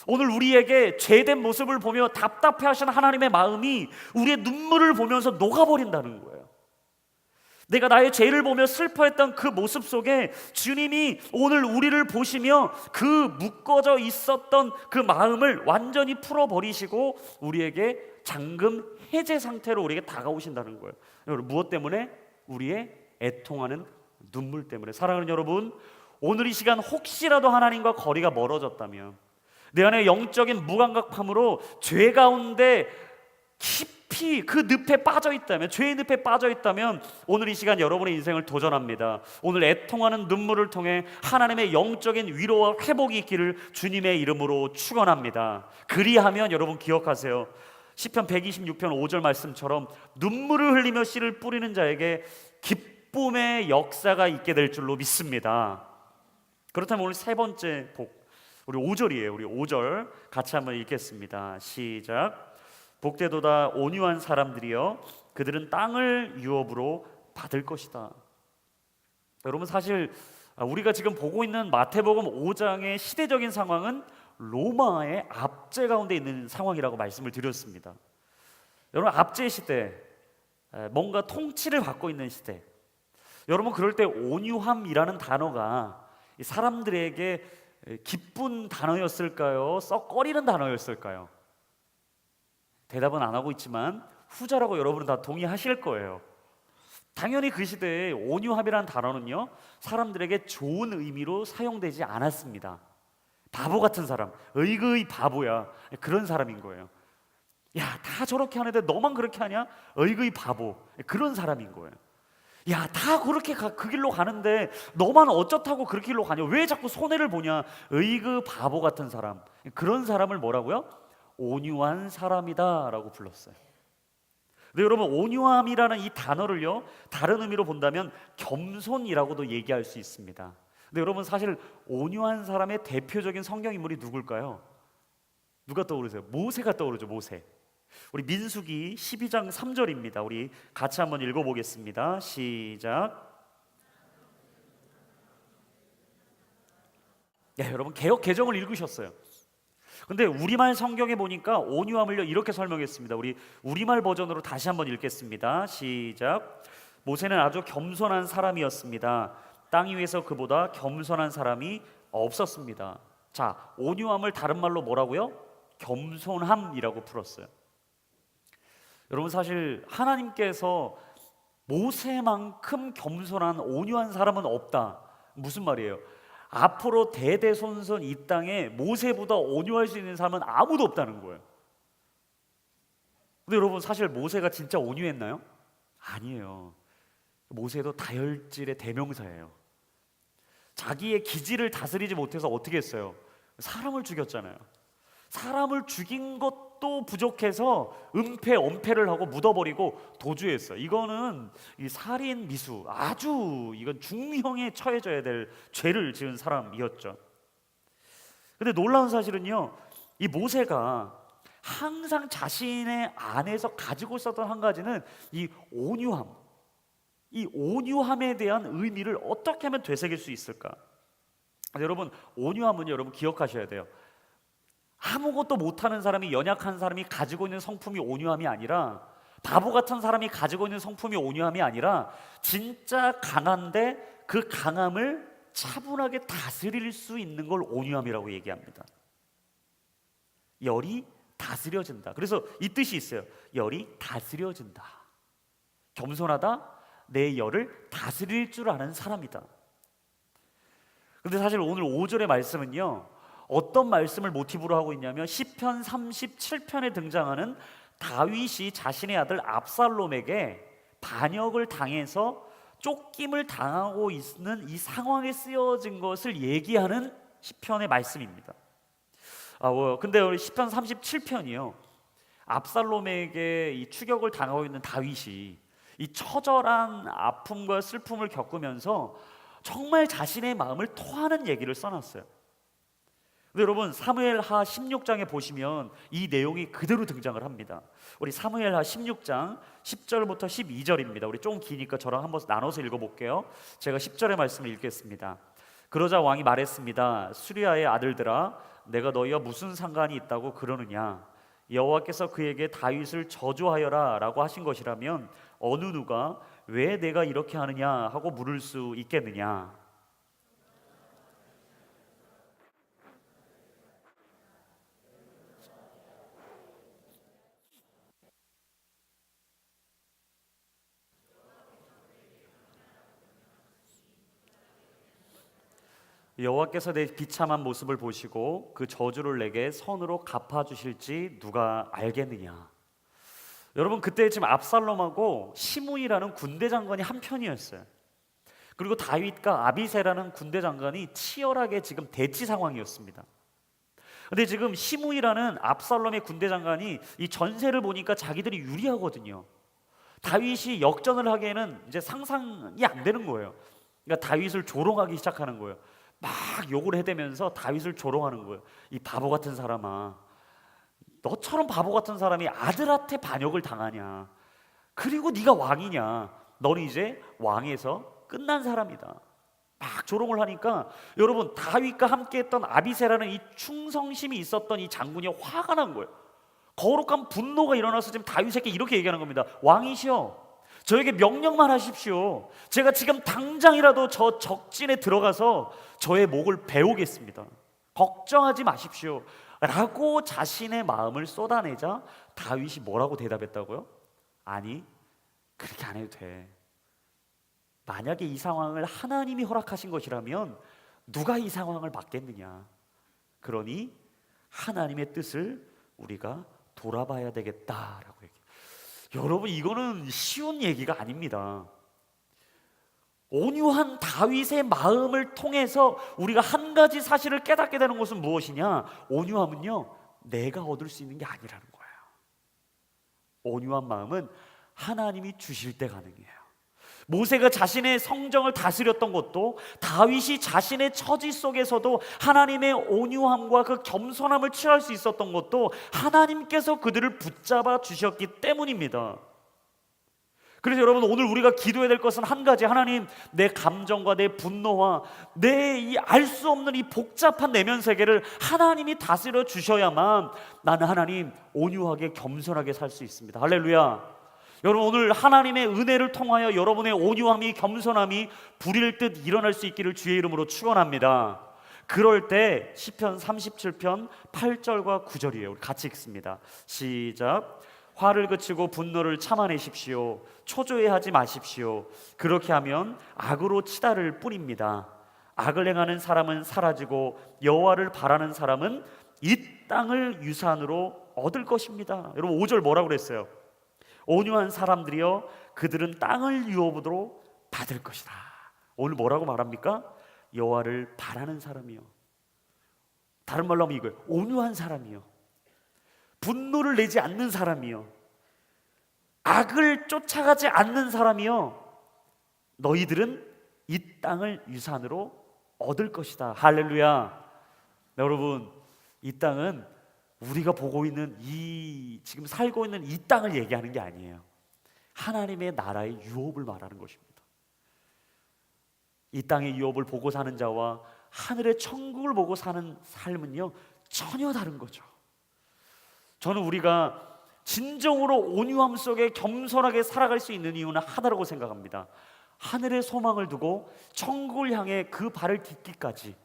오늘 우리에게 죄된 모습을 보며 답답해하시는 하나님의 마음이 우리의 눈물을 보면서 녹아버린다는 거예요. 내가 나의 죄를 보며 슬퍼했던 그 모습 속에 주님이 오늘 우리를 보시며 그 묶어져 있었던 그 마음을 완전히 풀어버리시고 우리에게 잠금 해제 상태로 우리에게 다가오신다는 거예요. 여러분, 무엇 때문에? 우리의 애통하는 눈물 때문에. 사랑하는 여러분, 오늘 이 시간 혹시라도 하나님과 거리가 멀어졌다면, 내 안에 영적인 무감각함으로 죄 가운데 깊이 그 늪에 빠져 있다면, 죄의 늪에 빠져 있다면 오늘 이 시간 여러분의 인생을 도전합니다. 오늘 애통하는 눈물을 통해 하나님의 영적인 위로와 회복이 있기를 주님의 이름으로 축원합니다. 그리하면 여러분 기억하세요. 시편 126편 5절 말씀처럼 눈물을 흘리며 씨를 뿌리는 자에게 기쁨의 역사가 있게 될 줄로 믿습니다. 그렇다면 오늘 세 번째 복, 우리 5절이에요. 우리 5절 같이 한번 읽겠습니다. 시작. 복되도다 온유한 사람들이여, 그들은 땅을 유업으로 받을 것이다. 여러분, 사실 우리가 지금 보고 있는 마태복음 5장의 시대적인 상황은 로마의 압제 가운데 있는 상황이라고 말씀을 드렸습니다. 여러분, 압제 시대, 뭔가 통치를 받고 있는 시대. 여러분, 그럴 때 온유함이라는 단어가 사람들에게 기쁜 단어였을까요? 썩거리는 단어였을까요? 대답은 안 하고 있지만 후자라고 여러분은 다 동의하실 거예요. 당연히 그 시대에 온유함이라는 단어는요, 사람들에게 좋은 의미로 사용되지 않았습니다. 바보 같은 사람, 어이구이 바보야, 그런 사람인 거예요. 야, 다 저렇게 하는데 너만 그렇게 하냐? 어이구이 바보, 그런 사람인 거예요. 야, 다 그렇게 그 길로 가는데 너만 어쩌다고 그 길로 가냐? 왜 자꾸 손해를 보냐? 어이구 바보 같은 사람, 그런 사람을 뭐라고요? 온유한 사람이다 라고 불렀어요. 근데 여러분, 온유함이라는 이 단어를요, 다른 의미로 본다면 겸손이라고도 얘기할 수 있습니다. 근데 여러분, 사실 온유한 사람의 대표적인 성경 인물이 누굴까요? 누가 떠오르세요? 모세가 떠오르죠. 모세. 우리 민수기 12장 3절입니다. 우리 같이 한번 읽어보겠습니다. 시작. 야, 여러분, 개역 개정을 읽으셨어요. 근데 우리말 성경에 보니까 온유함을요 이렇게 설명했습니다. 우리 우리말 버전으로 다시 한번 읽겠습니다. 시작. 모세는 아주 겸손한 사람이었습니다. 땅 위에서 그보다 겸손한 사람이 없었습니다. 자, 온유함을 다른 말로 뭐라고요? 겸손함이라고 풀었어요. 여러분, 사실 하나님께서 모세만큼 겸손한 온유한 사람은 없다. 무슨 말이에요? 앞으로 대대손손 이 땅에 모세보다 온유할 수 있는 사람은 아무도 없다는 거예요. 근데 여러분, 사실 모세가 진짜 온유했나요? 아니에요. 모세도 다혈질의 대명사예요. 자기의 기질을 다스리지 못해서 어떻게 했어요? 사람을 죽였잖아요. 사람을 죽인 것도 부족해서 은폐, 엄폐를 하고 묻어버리고 도주했어요. 이거는 이 살인 미수, 아주 이건 중형에 처해져야 될 죄를 지은 사람이었죠. 근데 놀라운 사실은요, 이 모세가 항상 자신의 안에서 가지고 있었던 한 가지는 이 온유함, 이 온유함에 대한 의미를 어떻게 하면 되새길 수 있을까? 여러분, 온유함은 여러분 기억하셔야 돼요. 아무것도 못하는 사람이, 연약한 사람이 가지고 있는 성품이 온유함이 아니라, 바보 같은 사람이 가지고 있는 성품이 온유함이 아니라, 진짜 강한데 그 강함을 차분하게 다스릴 수 있는 걸 온유함이라고 얘기합니다. 열이 다스려진다. 그래서 이 뜻이 있어요. 열이 다스려진다. 겸손하다, 내 열을 다스릴 줄 아는 사람이다. 근데 사실 오늘 5절의 말씀은요, 어떤 말씀을 모티브로 하고 있냐면 시편 37편에 등장하는 다윗이 자신의 아들 압살롬에게 반역을 당해서 쫓김을 당하고 있는 이 상황에 쓰여진 것을 얘기하는 시편의 말씀입니다. 근데 우리 시편 37편이요, 압살롬에게 이 추격을 당하고 있는 다윗이 이 처절한 아픔과 슬픔을 겪으면서 정말 자신의 마음을 토하는 얘기를 써놨어요. 근데 여러분, 사무엘하 16장에 보시면 이 내용이 그대로 등장을 합니다. 우리 사무엘하 16장 10절부터 12절입니다. 우리 좀 기니까 저랑 한번 나눠서 읽어볼게요. 제가 10절의 말씀을 읽겠습니다. 그러자 왕이 말했습니다. 수리아의 아들들아, 내가 너희와 무슨 상관이 있다고 그러느냐? 여호와께서 그에게 다윗을 저주하여라 라고 하신 것이라면 어느 누가 왜 내가 이렇게 하느냐 하고 물을 수 있겠느냐? 여호와께서 내 비참한 모습을 보시고 그 저주를 내게 선으로 갚아주실지 누가 알겠느냐? 여러분, 그때 지금 압살롬하고 시므이라는 군대 장관이 한편이었어요. 그리고 다윗과 아비새라는 군대 장관이 치열하게 지금 대치 상황이었습니다. 근데 지금 시므이라는 압살롬의 군대 장관이 이 전세를 보니까 자기들이 유리하거든요. 다윗이 역전을 하기에는 이제 상상이 안 되는 거예요. 그러니까 다윗을 조롱하기 시작하는 거예요. 막 욕을 해대면서 다윗을 조롱하는 거예요. 이 바보 같은 사람아, 너처럼 바보 같은 사람이 아들한테 반역을 당하냐? 그리고 네가 왕이냐? 너는 이제 왕에서 끝난 사람이다. 막 조롱을 하니까 여러분, 다윗과 함께했던 아비새라는 이 충성심이 있었던 이 장군이 화가 난 거예요. 거룩한 분노가 일어나서 지금 다윗에게 이렇게 얘기하는 겁니다. 왕이시여, 저에게 명령만 하십시오. 제가 지금 당장이라도 저 적진에 들어가서 저의 목을 베우겠습니다. 걱정하지 마십시오 라고 자신의 마음을 쏟아내자 다윗이 뭐라고 대답했다고요? 아니, 그렇게 안 해도 돼. 만약에 이 상황을 하나님이 허락하신 것이라면 누가 이 상황을 막겠느냐? 그러니 하나님의 뜻을 우리가 돌아봐야 되겠다라고 얘기해요. 여러분, 이거는 쉬운 얘기가 아닙니다. 온유한 다윗의 마음을 통해서 우리가 한 가지 사실을 깨닫게 되는 것은 무엇이냐? 온유함은요, 내가 얻을 수 있는 게 아니라는 거예요. 온유한 마음은 하나님이 주실 때 가능해요. 모세가 자신의 성정을 다스렸던 것도, 다윗이 자신의 처지 속에서도 하나님의 온유함과 그 겸손함을 취할 수 있었던 것도 하나님께서 그들을 붙잡아 주셨기 때문입니다. 그래서 여러분, 오늘 우리가 기도해야 될 것은 한 가지. 하나님, 내 감정과 내 분노와 내 이 알 수 없는 이 복잡한 내면 세계를 하나님이 다스려 주셔야만 나는 하나님 온유하게 겸손하게 살 수 있습니다. 할렐루야. 여러분, 오늘 하나님의 은혜를 통하여 여러분의 온유함이, 겸손함이 불일 듯 일어날 수 있기를 주의 이름으로 축원합니다. 그럴 때 시편 37편 8절과 9절이에요. 우리 같이 읽습니다. 시작. 화를 그치고 분노를 참아내십시오. 초조해하지 마십시오. 그렇게 하면 악으로 치달을 뿐입니다. 악을 행하는 사람은 사라지고 여호와를 바라는 사람은 이 땅을 유산으로 얻을 것입니다. 여러분, 5절 뭐라고 그랬어요? 온유한 사람들이여, 그들은 땅을 유업으로 받을 것이다. 오늘 뭐라고 말합니까? 여호와를 바라는 사람이요. 다른 말로 하면 이거예요. 온유한 사람이요, 분노를 내지 않는 사람이요, 악을 쫓아가지 않는 사람이요, 너희들은 이 땅을 유산으로 얻을 것이다. 할렐루야. 여러분, 이 땅은 우리가 보고 있는 지금 살고 있는 이 땅을 얘기하는 게 아니에요. 하나님의 나라의 유업을 말하는 것입니다. 이 땅의 유업을 보고 사는 자와 하늘의 천국을 보고 사는 삶은요, 전혀 다른 거죠. 저는 우리가 진정으로 온유함 속에 겸손하게 살아갈 수 있는 이유는 하나라고 생각합니다. 하늘의 소망을 두고 천국을 향해 그 발을 딛기까지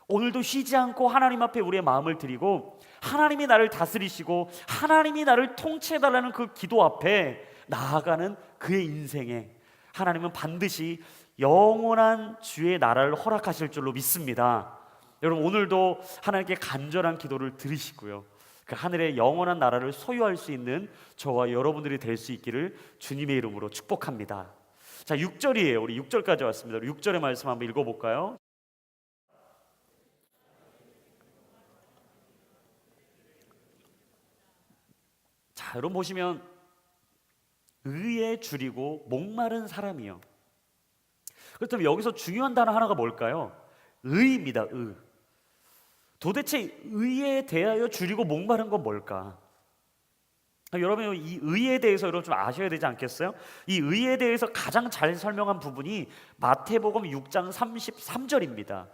오늘도 쉬지 않고 하나님 앞에 우리의 마음을 드리고 하나님이 나를 다스리시고 하나님이 나를 통치해달라는 그 기도 앞에 나아가는 그의 인생에 하나님은 반드시 영원한 주의 나라를 허락하실 줄로 믿습니다. 여러분, 오늘도 하나님께 간절한 기도를 드리시고요, 그 하늘의 영원한 나라를 소유할 수 있는 저와 여러분들이 될 수 있기를 주님의 이름으로 축복합니다. 자, 6절이에요. 우리 6절까지 왔습니다. 6절의 말씀 한번 읽어볼까요? 자, 여러분 보시면 의에 줄이고 목마른 사람이요. 그렇다면 여기서 중요한 단어 하나가 뭘까요? 의입니다. 의. 도대체 의에 대하여 줄이고 목마른 건 뭘까? 여러분, 이 의에 대해서 여러분 좀 아셔야 되지 않겠어요? 이 의에 대해서 가장 잘 설명한 부분이 마태복음 6장 33절입니다.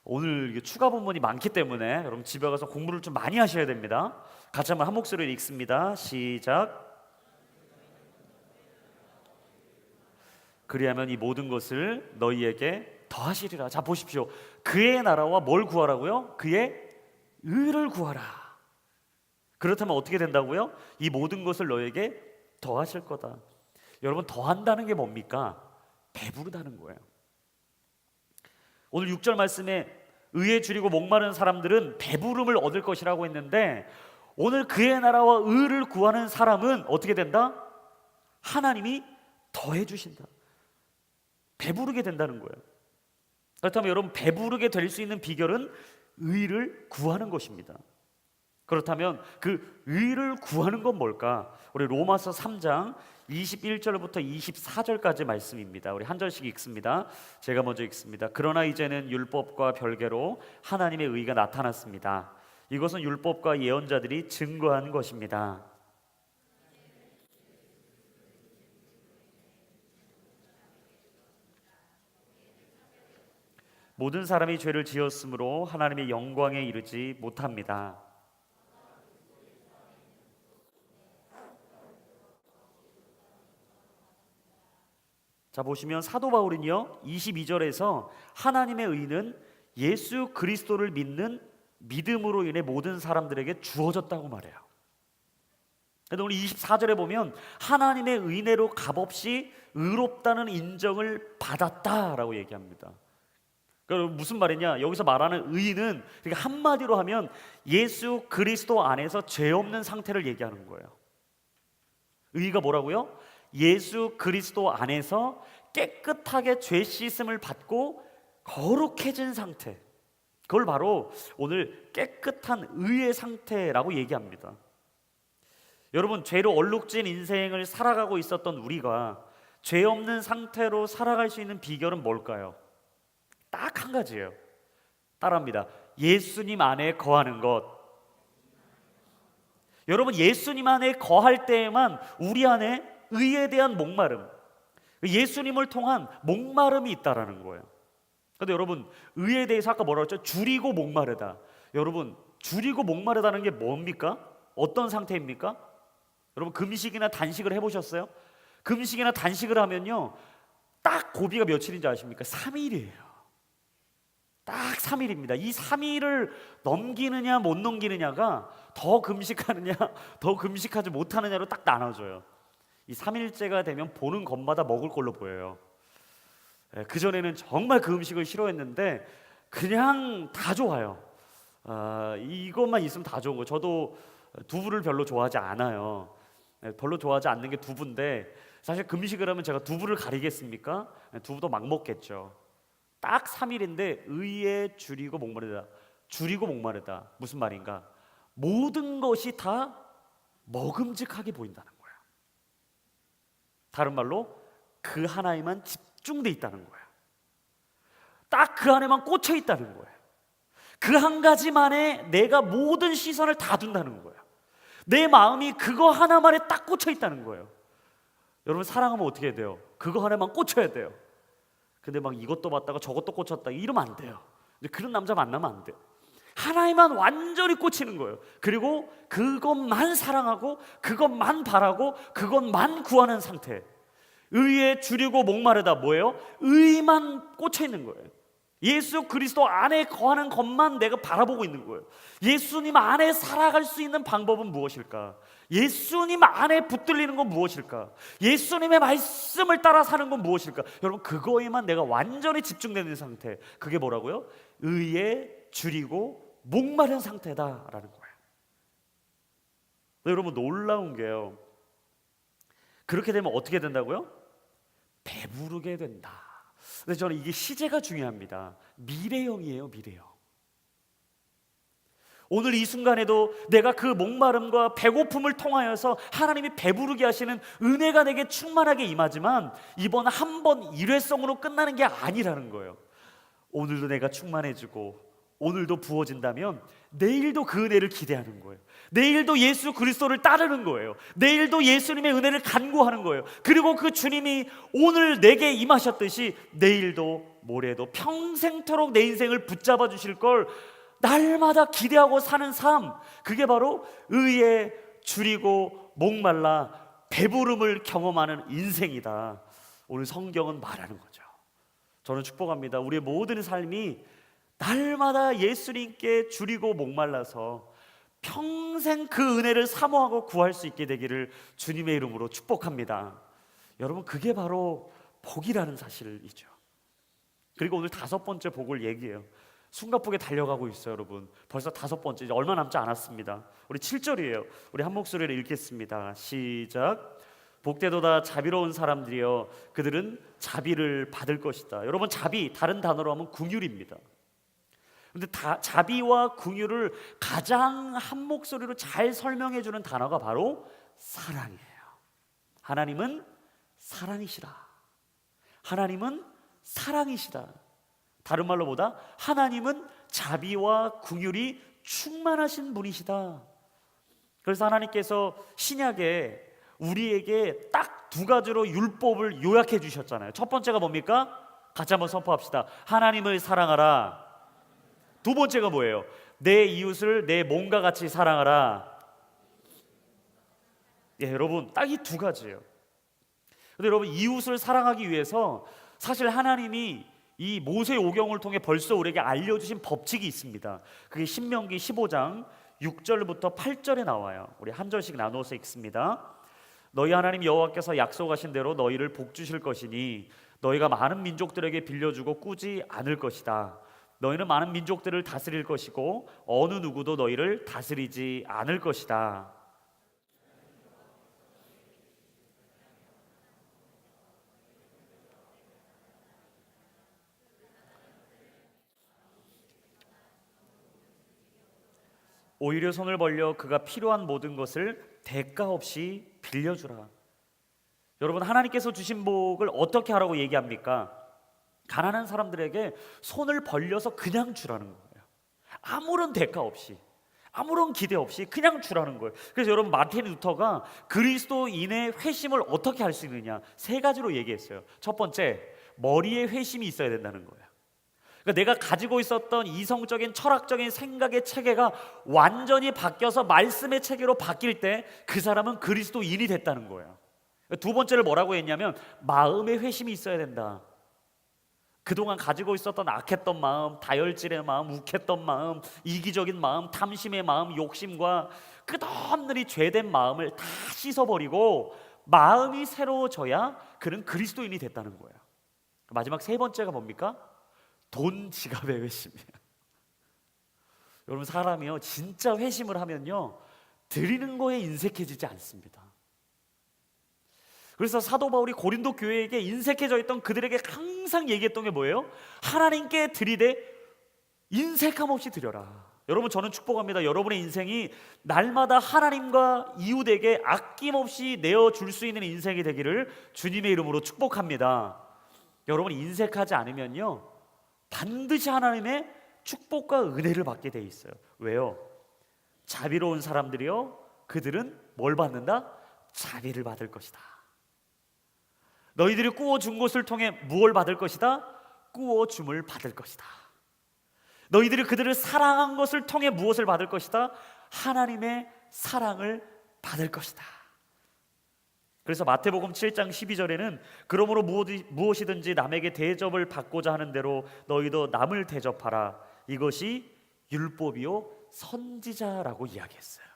오늘 추가 본문이 많기 때문에 여러분 집에 가서 공부를 좀 많이 하셔야 됩니다. 같이 한번 한 목소리로 읽습니다. 시작. 그리하면 이 모든 것을 너희에게 더하시리라. 자, 보십시오. 그의 나라와 뭘 구하라고요? 그의 의를 구하라. 그렇다면 어떻게 된다고요? 이 모든 것을 너에게 더하실 거다. 여러분, 더한다는 게 뭡니까? 배부르다는 거예요. 오늘 6절 말씀에 의에 줄이고 목마른 사람들은 배부름을 얻을 것이라고 했는데, 오늘 그의 나라와 의를 구하는 사람은 어떻게 된다? 하나님이 더해 주신다. 배부르게 된다는 거예요. 그렇다면 여러분, 배부르게 될 수 있는 비결은 의를 구하는 것입니다. 그렇다면 그 의를 구하는 건 뭘까? 우리 로마서 3장 21절부터 24절까지 말씀입니다. 우리 한 절씩 읽습니다. 제가 먼저 읽습니다. 그러나 이제는 율법과 별개로 하나님의 의가 나타났습니다. 이것은 율법과 예언자들이 증거한 것입니다. 모든 사람이 죄를 지었으므로 하나님의 영광에 이르지 못합니다. 자, 보시면 사도 바울은요 22절에서 하나님의 의는 예수 그리스도를 믿는 믿음으로 인해 모든 사람들에게 주어졌다고 말해요. 그런데 오늘 24절에 보면 하나님의 은혜로 값없이 의롭다는 인정을 받았다라고 얘기합니다. 그러니까 무슨 말이냐? 여기서 말하는 의는 그러니까 한마디로 하면 예수 그리스도 안에서 죄 없는 상태를 얘기하는 거예요. 의가 뭐라고요? 예수 그리스도 안에서 깨끗하게 죄 씻음을 받고 거룩해진 상태, 그걸 바로 오늘 깨끗한 의의 상태라고 얘기합니다. 여러분, 죄로 얼룩진 인생을 살아가고 있었던 우리가 죄 없는 상태로 살아갈 수 있는 비결은 뭘까요? 딱 한 가지예요. 따라합니다. 예수님 안에 거하는 것. 여러분, 예수님 안에 거할 때에만 우리 안에 의에 대한 목마름, 예수님을 통한 목마름이 있다라는 거예요. 그런데 여러분, 의에 대해서 아까 뭐라고 했죠? 줄이고 목마르다. 여러분, 줄이고 목마르다는 게 뭡니까? 어떤 상태입니까? 여러분, 금식이나 단식을 해보셨어요? 금식이나 단식을 하면요 딱 고비가 며칠인지 아십니까? 3일이에요. 딱 3일입니다. 이 3일을 넘기느냐 못 넘기느냐가 더 금식하느냐 더 금식하지 못하느냐로 딱 나눠져요. 이 3일째가 되면 보는 것마다 먹을 걸로 보여요. 그전에는 정말 그 음식을 싫어했는데 그냥 다 좋아요. 이것만 있으면 다 좋은 거예요. 저도 두부를 별로 좋아하지 않아요. 별로 좋아하지 않는 게 두부인데 사실 금식을 하면 제가 두부를 가리겠습니까? 두부도 막 먹겠죠. 딱 3일인데 의에 줄이고 목마르다. 줄이고 목마르다. 무슨 말인가? 모든 것이 다 먹음직하게 보인다는 거야. 다른 말로 그 하나에만 집중돼 있다는 거야. 딱 그 안에만 꽂혀 있다는 거야. 그 한 가지만에 내가 모든 시선을 다 둔다는 거야. 내 마음이 그거 하나만에 딱 꽂혀 있다는 거예요. 여러분, 사랑하면 어떻게 해야 돼요? 그거 하나만 꽂혀야 돼요. 근데 막 이것도 봤다가 저것도 꽂혔다 이러면 안 돼요. 그런 남자 만나면 안 돼요. 하나에만 완전히 꽂히는 거예요. 그리고 그것만 사랑하고 그것만 바라고 그것만 구하는 상태. 의에 줄이고 목마르다 뭐예요? 의만 꽂혀 있는 거예요. 예수 그리스도 안에 거하는 것만 내가 바라보고 있는 거예요. 예수님 안에 살아갈 수 있는 방법은 무엇일까? 예수님 안에 붙들리는 건 무엇일까? 예수님의 말씀을 따라 사는 건 무엇일까? 여러분, 그거에만 내가 완전히 집중되는 상태, 그게 뭐라고요? 의에 줄이고 목마른 상태다라는 거예요. 여러분, 놀라운 게요, 그렇게 되면 어떻게 된다고요? 배부르게 된다. 근데 저는 이게 시제가 중요합니다. 미래형이에요, 미래형. 오늘 이 순간에도 내가 그 목마름과 배고픔을 통하여서 하나님이 배부르게 하시는 은혜가 내게 충만하게 임하지만 이번 한 번 일회성으로 끝나는 게 아니라는 거예요. 오늘도 내가 충만해지고 오늘도 부어진다면 내일도 그 은혜를 기대하는 거예요. 내일도 예수 그리스도를 따르는 거예요. 내일도 예수님의 은혜를 간구하는 거예요. 그리고 그 주님이 오늘 내게 임하셨듯이 내일도 모레도 평생토록 내 인생을 붙잡아 주실 걸 날마다 기대하고 사는 삶, 그게 바로 의에 줄이고 목말라 배부름을 경험하는 인생이다. 오늘 성경은 말하는 거죠. 저는 축복합니다. 우리의 모든 삶이 날마다 예수님께 줄이고 목말라서 평생 그 은혜를 사모하고 구할 수 있게 되기를 주님의 이름으로 축복합니다. 여러분, 그게 바로 복이라는 사실이죠. 그리고 오늘 5번째 복을 얘기해요. 숨가쁘게 달려가고 있어요. 여러분, 벌써 5번째, 이제 얼마 남지 않았습니다. 우리 7절이에요. 우리 한 목소리로 읽겠습니다. 시작. 복되도다 자비로운 사람들이여, 그들은 자비를 받을 것이다. 여러분, 자비, 다른 단어로 하면 긍휼입니다. 근데 자비와 긍휼을 가장 한 목소리로 잘 설명해 주는 단어가 바로 사랑이에요. 하나님은 사랑이시다. 하나님은 사랑이시다. 다른 말로 보다 하나님은 자비와 긍휼이 충만하신 분이시다. 그래서 하나님께서 신약에 우리에게 딱 2가지로 율법을 요약해 주셨잖아요. 첫 번째가 뭡니까? 같이 한번 선포합시다. 하나님을 사랑하라. 2번째가 뭐예요? 내 이웃을 내 몸과 같이 사랑하라. 예, 여러분, 딱 이 2가지예요. 근데 여러분, 이웃을 사랑하기 위해서 사실 하나님이 이 모세오경을 통해 벌써 우리에게 알려주신 법칙이 있습니다. 그게 신명기 15장 6절부터 8절에 나와요. 우리 한 절씩 나누어서 읽습니다. 너희 하나님 여호와께서 약속하신 대로 너희를 복주실 것이니 너희가 많은 민족들에게 빌려주고 꾸지 않을 것이다. 너희는 많은 민족들을 다스릴 것이고 어느 누구도 너희를 다스리지 않을 것이다. 오히려 손을 벌려 그가 필요한 모든 것을 대가 없이 빌려주라. 여러분, 하나님께서 주신 복을 어떻게 하라고 얘기합니까? 가난한 사람들에게 손을 벌려서 그냥 주라는 거예요. 아무런 대가 없이, 아무런 기대 없이 그냥 주라는 거예요. 그래서 여러분, 마틴 루터가 그리스도인의 회심을 어떻게 할 수 있느냐 3가지로 얘기했어요. 첫 번째, 머리에 회심이 있어야 된다는 거예요. 그러니까 내가 가지고 있었던 이성적인 철학적인 생각의 체계가 완전히 바뀌어서 말씀의 체계로 바뀔 때 그 사람은 그리스도인이 됐다는 거예요. 2번째를 뭐라고 했냐면 마음의 회심이 있어야 된다. 그동안 가지고 있었던 악했던 마음, 다혈질의 마음, 욱했던 마음, 이기적인 마음, 탐심의 마음, 욕심과 끝없는 이 죄된 마음을 다 씻어버리고 마음이 새로워져야 그는 그리스도인이 됐다는 거예요. 마지막 3번째가 뭡니까? 돈 지갑의 회심이에요. 여러분, 사람이요 진짜 회심을 하면요 드리는 거에 인색해지지 않습니다. 그래서 사도 바울이 고린도 교회에게 인색해져 있던 그들에게 항상 얘기했던 게 뭐예요? 하나님께 드리되 인색함 없이 드려라. 여러분, 저는 축복합니다. 여러분의 인생이 날마다 하나님과 이웃에게 아낌없이 내어줄 수 있는 인생이 되기를 주님의 이름으로 축복합니다. 여러분이 인색하지 않으면요, 반드시 하나님의 축복과 은혜를 받게 돼 있어요. 왜요? 자비로운 사람들이요, 그들은 뭘 받는다? 자비를 받을 것이다. 너희들이 꾸어준 것을 통해 무엇을 받을 것이다? 꾸어줌을 받을 것이다. 너희들이 그들을 사랑한 것을 통해 무엇을 받을 것이다? 하나님의 사랑을 받을 것이다. 그래서 마태복음 7장 12절에는 그러므로 무엇이든지 남에게 대접을 받고자 하는 대로 너희도 남을 대접하라. 이것이 율법이요 선지자라고 이야기했어요.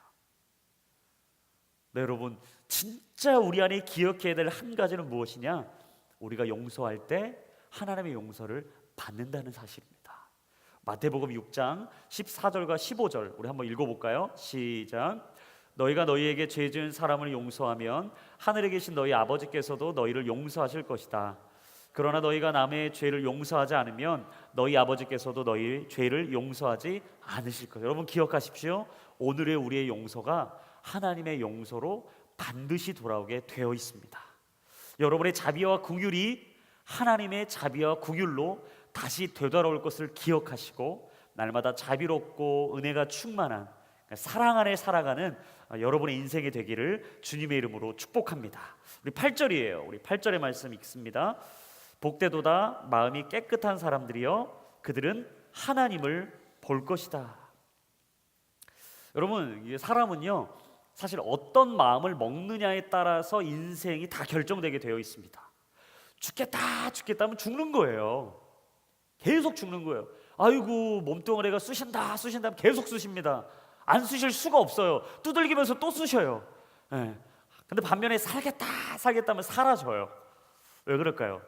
네, 여러분, 진짜 우리 안에 기억해야 될 한 가지는 무엇이냐? 우리가 용서할 때 하나님의 용서를 받는다는 사실입니다. 마태복음 6장 14절과 15절 우리 한번 읽어볼까요? 시작. 너희가 너희에게 죄 지은 사람을 용서하면 하늘에 계신 너희 아버지께서도 너희를 용서하실 것이다. 그러나 너희가 남의 죄를 용서하지 않으면 너희 아버지께서도 너희 죄를 용서하지 않으실 것이다. 여러분, 기억하십시오. 오늘의 우리의 용서가 하나님의 용서로 반드시 돌아오게 되어 있습니다. 여러분의 자비와 긍휼이 하나님의 자비와 긍휼로 다시 되돌아올 것을 기억하시고 날마다 자비롭고 은혜가 충만한 사랑 안에 살아가는 여러분의 인생이 되기를 주님의 이름으로 축복합니다. 우리 8절이에요. 우리 8절의 말씀 읽습니다. 복되도다 마음이 깨끗한 사람들이여 그들은 하나님을 볼 것이다. 여러분, 사람은요 사실 어떤 마음을 먹느냐에 따라서 인생이 다 결정되게 되어 있습니다. 죽겠다 하면 죽는 거예요. 계속 죽는 거예요. 아이고, 몸뚱아리가 쑤신다 하면 계속 쑤십니다. 안 쑤실 수가 없어요. 두들기면서 또 쑤셔요. 근데 반면에 살겠다 하면 사라져요. 왜 그럴까요?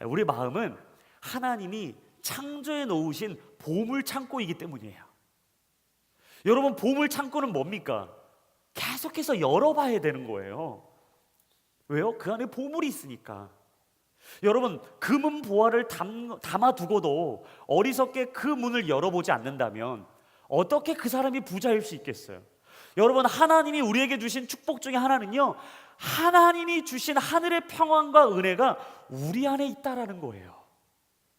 우리 마음은 하나님이 창조해 놓으신 보물 창고이기 때문이에요. 여러분, 보물 창고는 뭡니까? 계속해서 열어봐야 되는 거예요. 왜요? 그 안에 보물이 있으니까. 여러분, 금은 보화를 담아두고도 어리석게 그 문을 열어보지 않는다면 어떻게 그 사람이 부자일 수 있겠어요? 여러분, 하나님이 우리에게 주신 축복 중에 하나는요, 하나님이 주신 하늘의 평안과 은혜가 우리 안에 있다라는 거예요.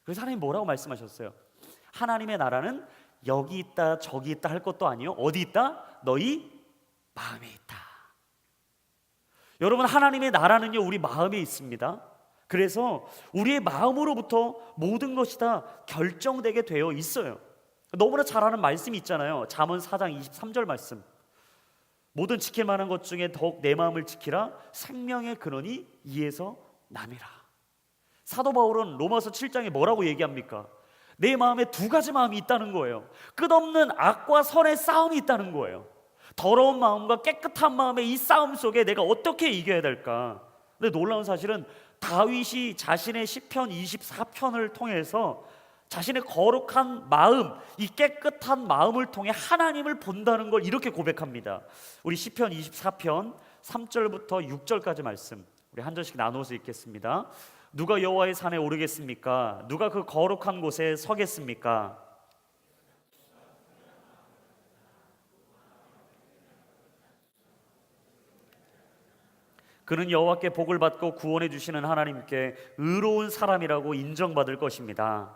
그래서 하나님 뭐라고 말씀하셨어요? 하나님의 나라는 여기 있다 저기 있다 할 것도 아니요, 어디 있다? 너희 마음에 있다. 여러분, 하나님의 나라는요 우리 마음에 있습니다. 그래서 우리의 마음으로부터 모든 것이 다 결정되게 되어 있어요. 너무나 잘 아는 말씀이 있잖아요. 잠언 4장 23절 말씀. 모든 지킬 만한 것 중에 더욱 내 마음을 지키라. 생명의 근원이 이에서 남이라. 사도 바울은 로마서 7장에 뭐라고 얘기합니까? 내 마음에 두 가지 마음이 있다는 거예요. 끝없는 악과 선의 싸움이 있다는 거예요. 더러운 마음과 깨끗한 마음의 이 싸움 속에 내가 어떻게 이겨야 될까? 근데 놀라운 사실은 다윗이 자신의 시편 24편을 통해서 자신의 거룩한 마음, 이 깨끗한 마음을 통해 하나님을 본다는 걸 이렇게 고백합니다. 우리 시편 24편 3절부터 6절까지 말씀 우리 한 절씩 나눠서 읽겠습니다. 누가 여호와의 산에 오르겠습니까? 누가 그 거룩한 곳에 서겠습니까? 그는 여호와께 복을 받고 구원해 주시는 하나님께 의로운 사람이라고 인정받을 것입니다.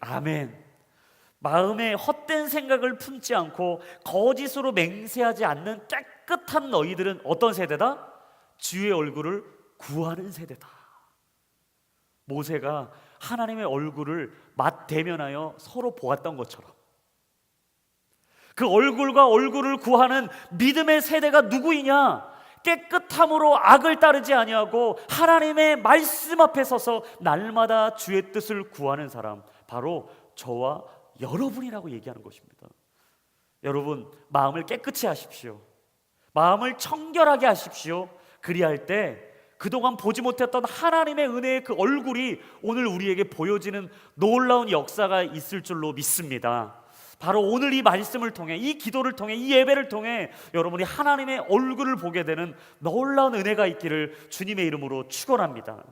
아멘. 마음에 헛된 생각을 품지 않고 거짓으로 맹세하지 않는 깨끗한 너희들은 어떤 세대다? 주의 얼굴을 구하는 세대다. 모세가 하나님의 얼굴을 맞대면하여 서로 보았던 것처럼 그 얼굴과 얼굴을 구하는 믿음의 세대가 누구이냐? 깨끗함으로 악을 따르지 아니하고 하나님의 말씀 앞에 서서 날마다 주의 뜻을 구하는 사람, 바로 저와 여러분이라고 얘기하는 것입니다. 여러분, 마음을 깨끗이 하십시오. 마음을 청결하게 하십시오. 그리할 때 그동안 보지 못했던 하나님의 은혜의 그 얼굴이 오늘 우리에게 보여지는 놀라운 역사가 있을 줄로 믿습니다. 바로 오늘 이 말씀을 통해, 이 기도를 통해, 이 예배를 통해 여러분이 하나님의 얼굴을 보게 되는 놀라운 은혜가 있기를 주님의 이름으로 축원합니다.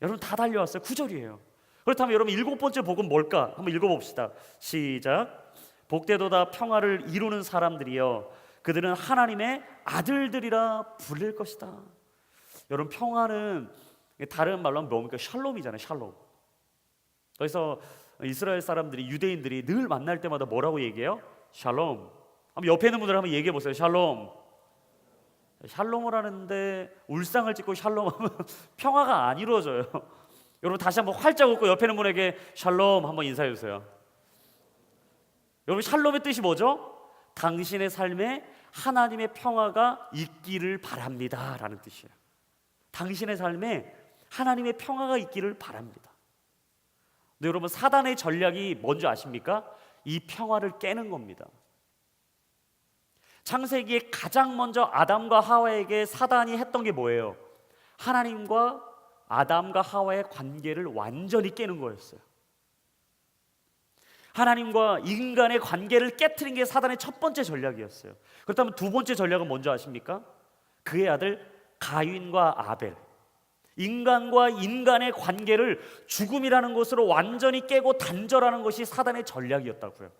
여러분 다 달려왔어요. 9절이에요. 그렇다면 여러분 일곱 번째 복은 뭘까? 한번 읽어봅시다. 시작. 복되도다 평화를 이루는 사람들이여 그들은 하나님의 아들들이라 불릴 것이다. 여러분 평화는 다른 말로 하면 뭡니까? 샬롬이잖아요. 샬롬. 그래서 이스라엘 사람들이, 유대인들이 늘 만날 때마다 뭐라고 얘기해요? 샬롬. 한번 옆에 있는 분들 한번 얘기해 보세요. 샬롬. 샬롬을 하는데 울상을 찍고 샬롬하면 평화가 안 이루어져요. 여러분 다시 한번 활짝 웃고 옆에 있는 분에게 샬롬 한번 인사해 주세요. 여러분 샬롬의 뜻이 뭐죠? 당신의 삶에 하나님의 평화가 있기를 바랍니다 라는 뜻이에요. 당신의 삶에 하나님의 평화가 있기를 바랍니다. 근데 여러분 사단의 전략이 뭔지 아십니까? 이 평화를 깨는 겁니다. 창세기에 가장 먼저 아담과 하와에게 사단이 했던 게 뭐예요? 하나님과 아담과 하와의 관계를 완전히 깨는 거였어요. 하나님과 인간의 관계를 깨트린 게 사단의 첫 번째 전략이었어요. 그렇다면 두 번째 전략은 뭔지 아십니까? 그의 아들 가인과 아벨, 인간과 인간의 관계를 죽음이라는 것으로 완전히 깨고 단절하는 것이 사단의 전략이었다고요.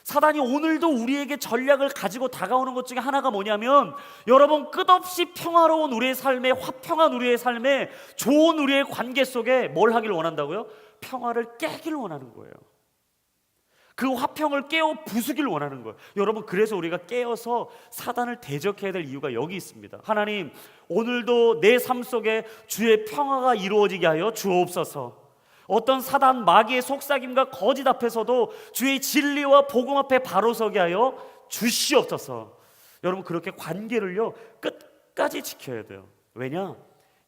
사단이 오늘도 우리에게 전략을 가지고 다가오는 것 중에 하나가 뭐냐면, 여러분 끝없이 평화로운 우리의 삶에, 화평한 우리의 삶에, 좋은 우리의 관계 속에 뭘 하길 원한다고요? 평화를 깨기를 원하는 거예요. 그 화평을 깨어 부수기를 원하는 거예요. 여러분 그래서 우리가 깨어서 사단을 대적해야 될 이유가 여기 있습니다. 하나님, 오늘도 내 삶 속에 주의 평화가 이루어지게 하여 주옵소서. 어떤 사단 마귀의 속삭임과 거짓 앞에서도 주의 진리와 복음 앞에 바로 서게 하여 주시옵소서. 여러분 그렇게 관계를요 끝까지 지켜야 돼요. 왜냐?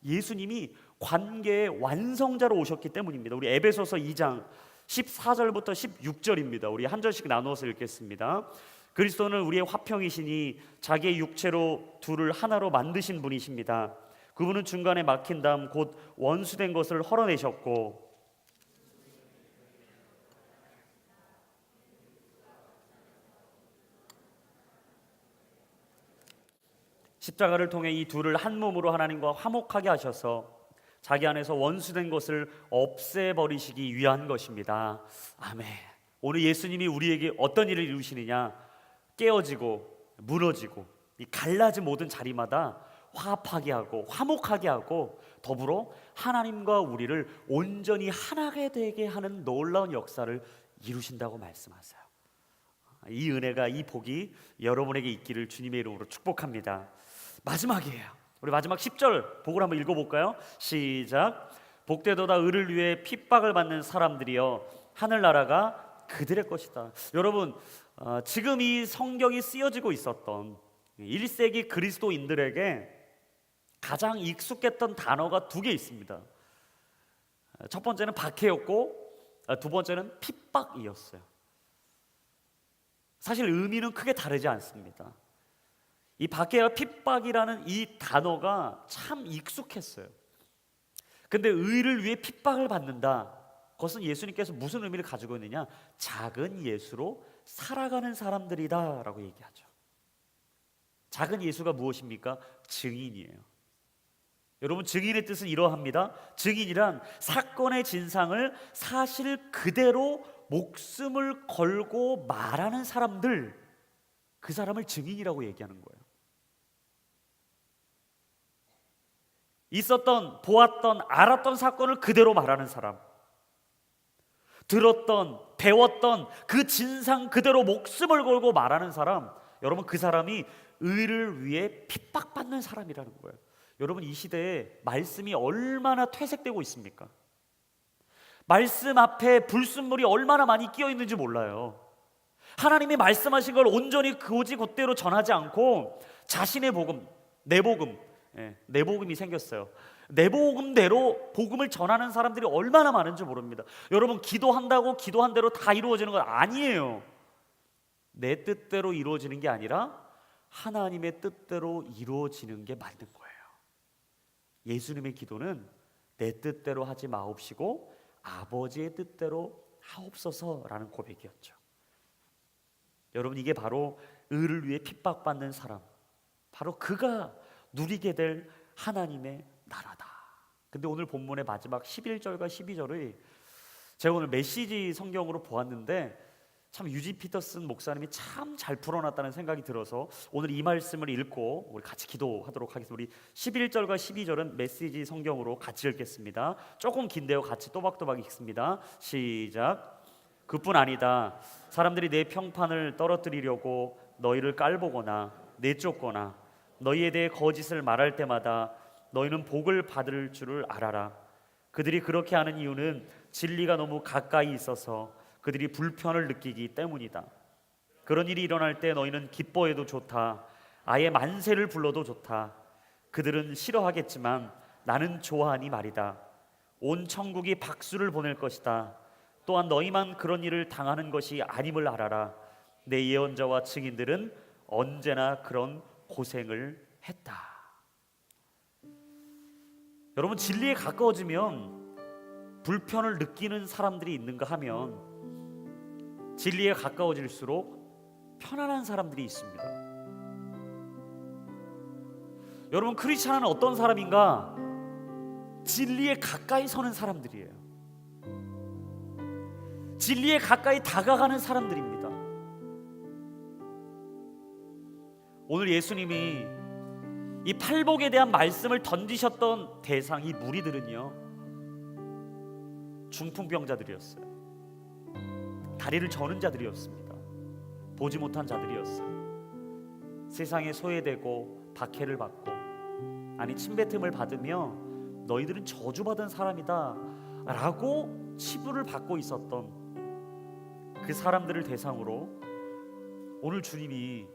예수님이 관계의 완성자로 오셨기 때문입니다. 우리 에베소서 2장 14절부터 16절입니다. 우리 한 절씩 나누어서 읽겠습니다. 그리스도는 우리의 화평이시니 자기의 육체로 둘을 하나로 만드신 분이십니다. 그분은 중간에 막힌 다음 곧 원수된 것을 헐어내셨고, 십자가를 통해 이 둘을 한 몸으로 하나님과 화목하게 하셔서 자기 안에서 원수된 것을 없애버리시기 위한 것입니다. 아멘. 오늘 예수님이 우리에게 어떤 일을 이루시느냐? 깨어지고 무너지고 이 갈라진 모든 자리마다 화합하게 하고 화목하게 하고 더불어 하나님과 우리를 온전히 하나게 되게 하는 놀라운 역사를 이루신다고 말씀하세요. 이 은혜가, 이 복이 여러분에게 있기를 주님의 이름으로 축복합니다. 마지막이에요. 우리 마지막 10절 복을 한번 읽어볼까요? 시작. 복되도다 의를 위해 핍박을 받는 사람들이여 하늘나라가 그들의 것이다. 여러분 지금 이 성경이 쓰여지고 있었던 1세기 그리스도인들에게 가장 익숙했던 단어가 두 개 있습니다. 첫 번째는 박해였고 두 번째는 핍박이었어요. 사실 의미는 크게 다르지 않습니다. 이 박해와 핍박이라는 이 단어가 참 익숙했어요. 근데 의를 위해 핍박을 받는다, 그것은 예수님께서 무슨 의미를 가지고 있느냐? 작은 예수로 살아가는 사람들이다 라고 얘기하죠. 작은 예수가 무엇입니까? 증인이에요. 여러분 증인의 뜻은 이러합니다. 증인이란 사건의 진상을 사실 그대로 목숨을 걸고 말하는 사람들, 그 사람을 증인이라고 얘기하는 거예요. 있었던, 보았던, 알았던 사건을 그대로 말하는 사람, 들었던, 배웠던 그 진상 그대로 목숨을 걸고 말하는 사람, 여러분 그 사람이 의를 위해 핍박받는 사람이라는 거예요. 여러분 이 시대에 말씀이 얼마나 퇴색되고 있습니까? 말씀 앞에 불순물이 얼마나 많이 끼어 있는지 몰라요. 하나님이 말씀하신 걸 온전히 그대로 전하지 않고 자신의 복음, 내복음이 생겼어요. 내복음대로 복음을 전하는 사람들이 얼마나 많은지 모릅니다. 여러분 기도한다고 기도한 대로 다 이루어지는 건 아니에요. 내 뜻대로 이루어지는 게 아니라 하나님의 뜻대로 이루어지는 게 맞는 거예요. 예수님의 기도는 내 뜻대로 하지 마옵시고 아버지의 뜻대로 하옵소서라는 고백이었죠. 여러분 이게 바로 의를 위해 핍박받는 사람, 바로 그가 누리게 될 하나님의 나라다. 근데 오늘 본문의 마지막 11절과 12절의 제가 오늘 메시지 성경으로 보았는데 참 유지 피터슨 목사님이 참 잘 풀어놨다는 생각이 들어서 오늘 이 말씀을 읽고 우리 같이 기도하도록 하겠습니다. 우리 11절과 12절은 메시지 성경으로 같이 읽겠습니다. 조금 긴데요, 같이 또박또박 읽습니다. 시작. 그뿐 아니다. 사람들이 내 평판을 떨어뜨리려고 너희를 깔보거나 내쫓거나 너희에 대해 거짓을 말할 때마다 너희는 복을 받을 줄을 알아라. 그들이 그렇게 하는 이유는 진리가 너무 가까이 있어서 그들이 불편을 느끼기 때문이다. 그런 일이 일어날 때 너희는 기뻐해도 좋다. 아예 만세를 불러도 좋다. 그들은 싫어하겠지만 나는 좋아하니 말이다. 온 천국이 박수를 보낼 것이다. 또한 너희만 그런 일을 당하는 것이 아님을 알아라. 내 예언자와 증인들은 언제나 그런 고생을 했다. 여러분, 진리에 가까워지면 불편을 느끼는 사람들이 있는가 하면 진리에 가까워질수록 편안한 사람들이 있습니다. 여러분, 크리스찬은 어떤 사람인가? 진리에 가까이 서는 사람들이에요. 진리에 가까이 다가가는 사람들입니다. 오늘 예수님이 이 팔복에 대한 말씀을 던지셨던 대상, 이 무리들은요, 중풍병자들이었어요. 다리를 저는 자들이었습니다. 보지 못한 자들이었어요. 세상에 소외되고 박해를 받고, 아니 침뱉음을 받으며 너희들은 저주받은 사람이다 라고 치부를 받고 있었던 그 사람들을 대상으로 오늘 주님이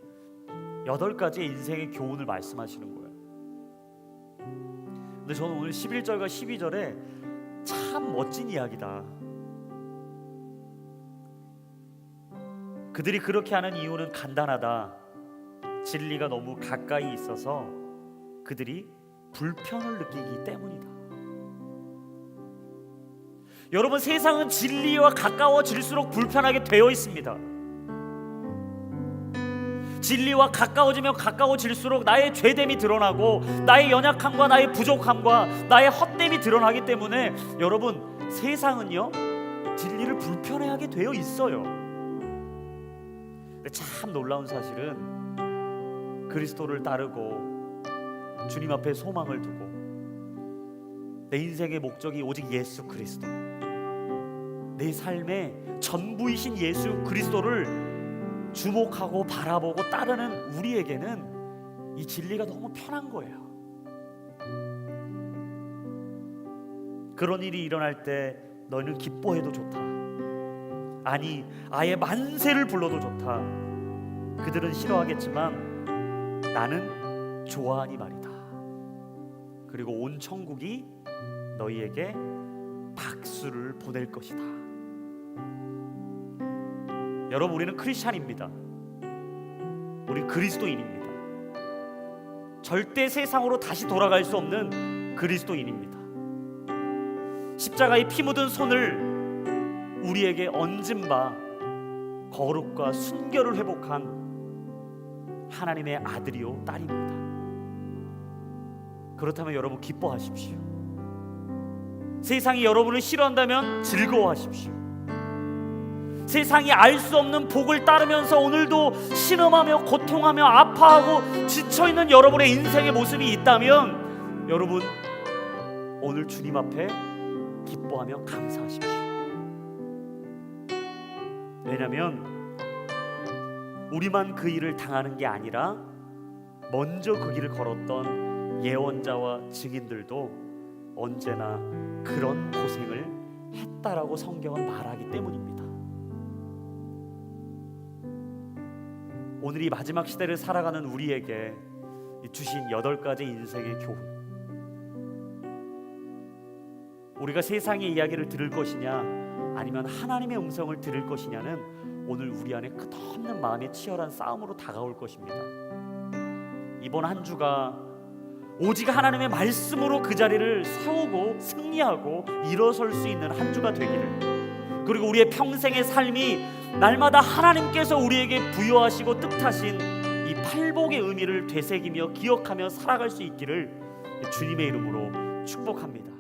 8가지의 인생의 교훈을 말씀하시는 거예요. 근데 저는 오늘 11절과 12절에 참 멋진 이야기다. 그들이 그렇게 하는 이유는 간단하다. 진리가 너무 가까이 있어서 그들이 불편을 느끼기 때문이다. 여러분, 세상은 진리와 가까워질수록 불편하게 되어 있습니다. 진리와 가까워지면 가까워질수록 나의 죄됨이 드러나고 나의 연약함과 나의 부족함과 나의 헛됨이 드러나기 때문에 여러분, 세상은요 진리를 불편해하게 되어 있어요. 근데 참 놀라운 사실은 그리스도를 따르고 주님 앞에 소망을 두고 내 인생의 목적이 오직 예수 그리스도, 내 삶의 전부이신 예수 그리스도를 주목하고 바라보고 따르는 우리에게는 이 진리가 너무 편한 거예요. 그런 일이 일어날 때 너희는 기뻐해도 좋다. 아니, 아예 만세를 불러도 좋다. 그들은 싫어하겠지만 나는 좋아하니 말이다. 그리고 온 천국이 너희에게 박수를 보낼 것이다. 여러분, 우리는 크리스찬입니다. 우리 그리스도인입니다. 절대 세상으로 다시 돌아갈 수 없는 그리스도인입니다. 십자가의 피 묻은 손을 우리에게 얹은 바 거룩과 순결을 회복한 하나님의 아들이요 딸입니다. 그렇다면 여러분 기뻐하십시오. 세상이 여러분을 싫어한다면 즐거워하십시오. 세상이 알 수 없는 복을 따르면서 오늘도 신음하며 고통하며 아파하고 지쳐있는 여러분의 인생의 모습이 있다면 여러분 오늘 주님 앞에 기뻐하며 감사하십시오. 왜냐하면 우리만 그 일을 당하는 게 아니라 먼저 그 길을 걸었던 예언자와 증인들도 언제나 그런 고생을 했다라고 성경은 말하기 때문입니다. 오늘 이 마지막 시대를 살아가는 우리에게 주신 8가지 인생의 교훈, 우리가 세상의 이야기를 들을 것이냐 아니면 하나님의 음성을 들을 것이냐는 오늘 우리 안에 끝없는 마음의 치열한 싸움으로 다가올 것입니다. 이번 한 주가 오직 하나님의 말씀으로 그 자리를 세우고 승리하고 일어설 수 있는 한 주가 되기를, 그리고 우리의 평생의 삶이 날마다 하나님께서 우리에게 부여하시고 뜻하신 이 팔복의 의미를 되새기며 기억하며 살아갈 수 있기를 주님의 이름으로 축복합니다.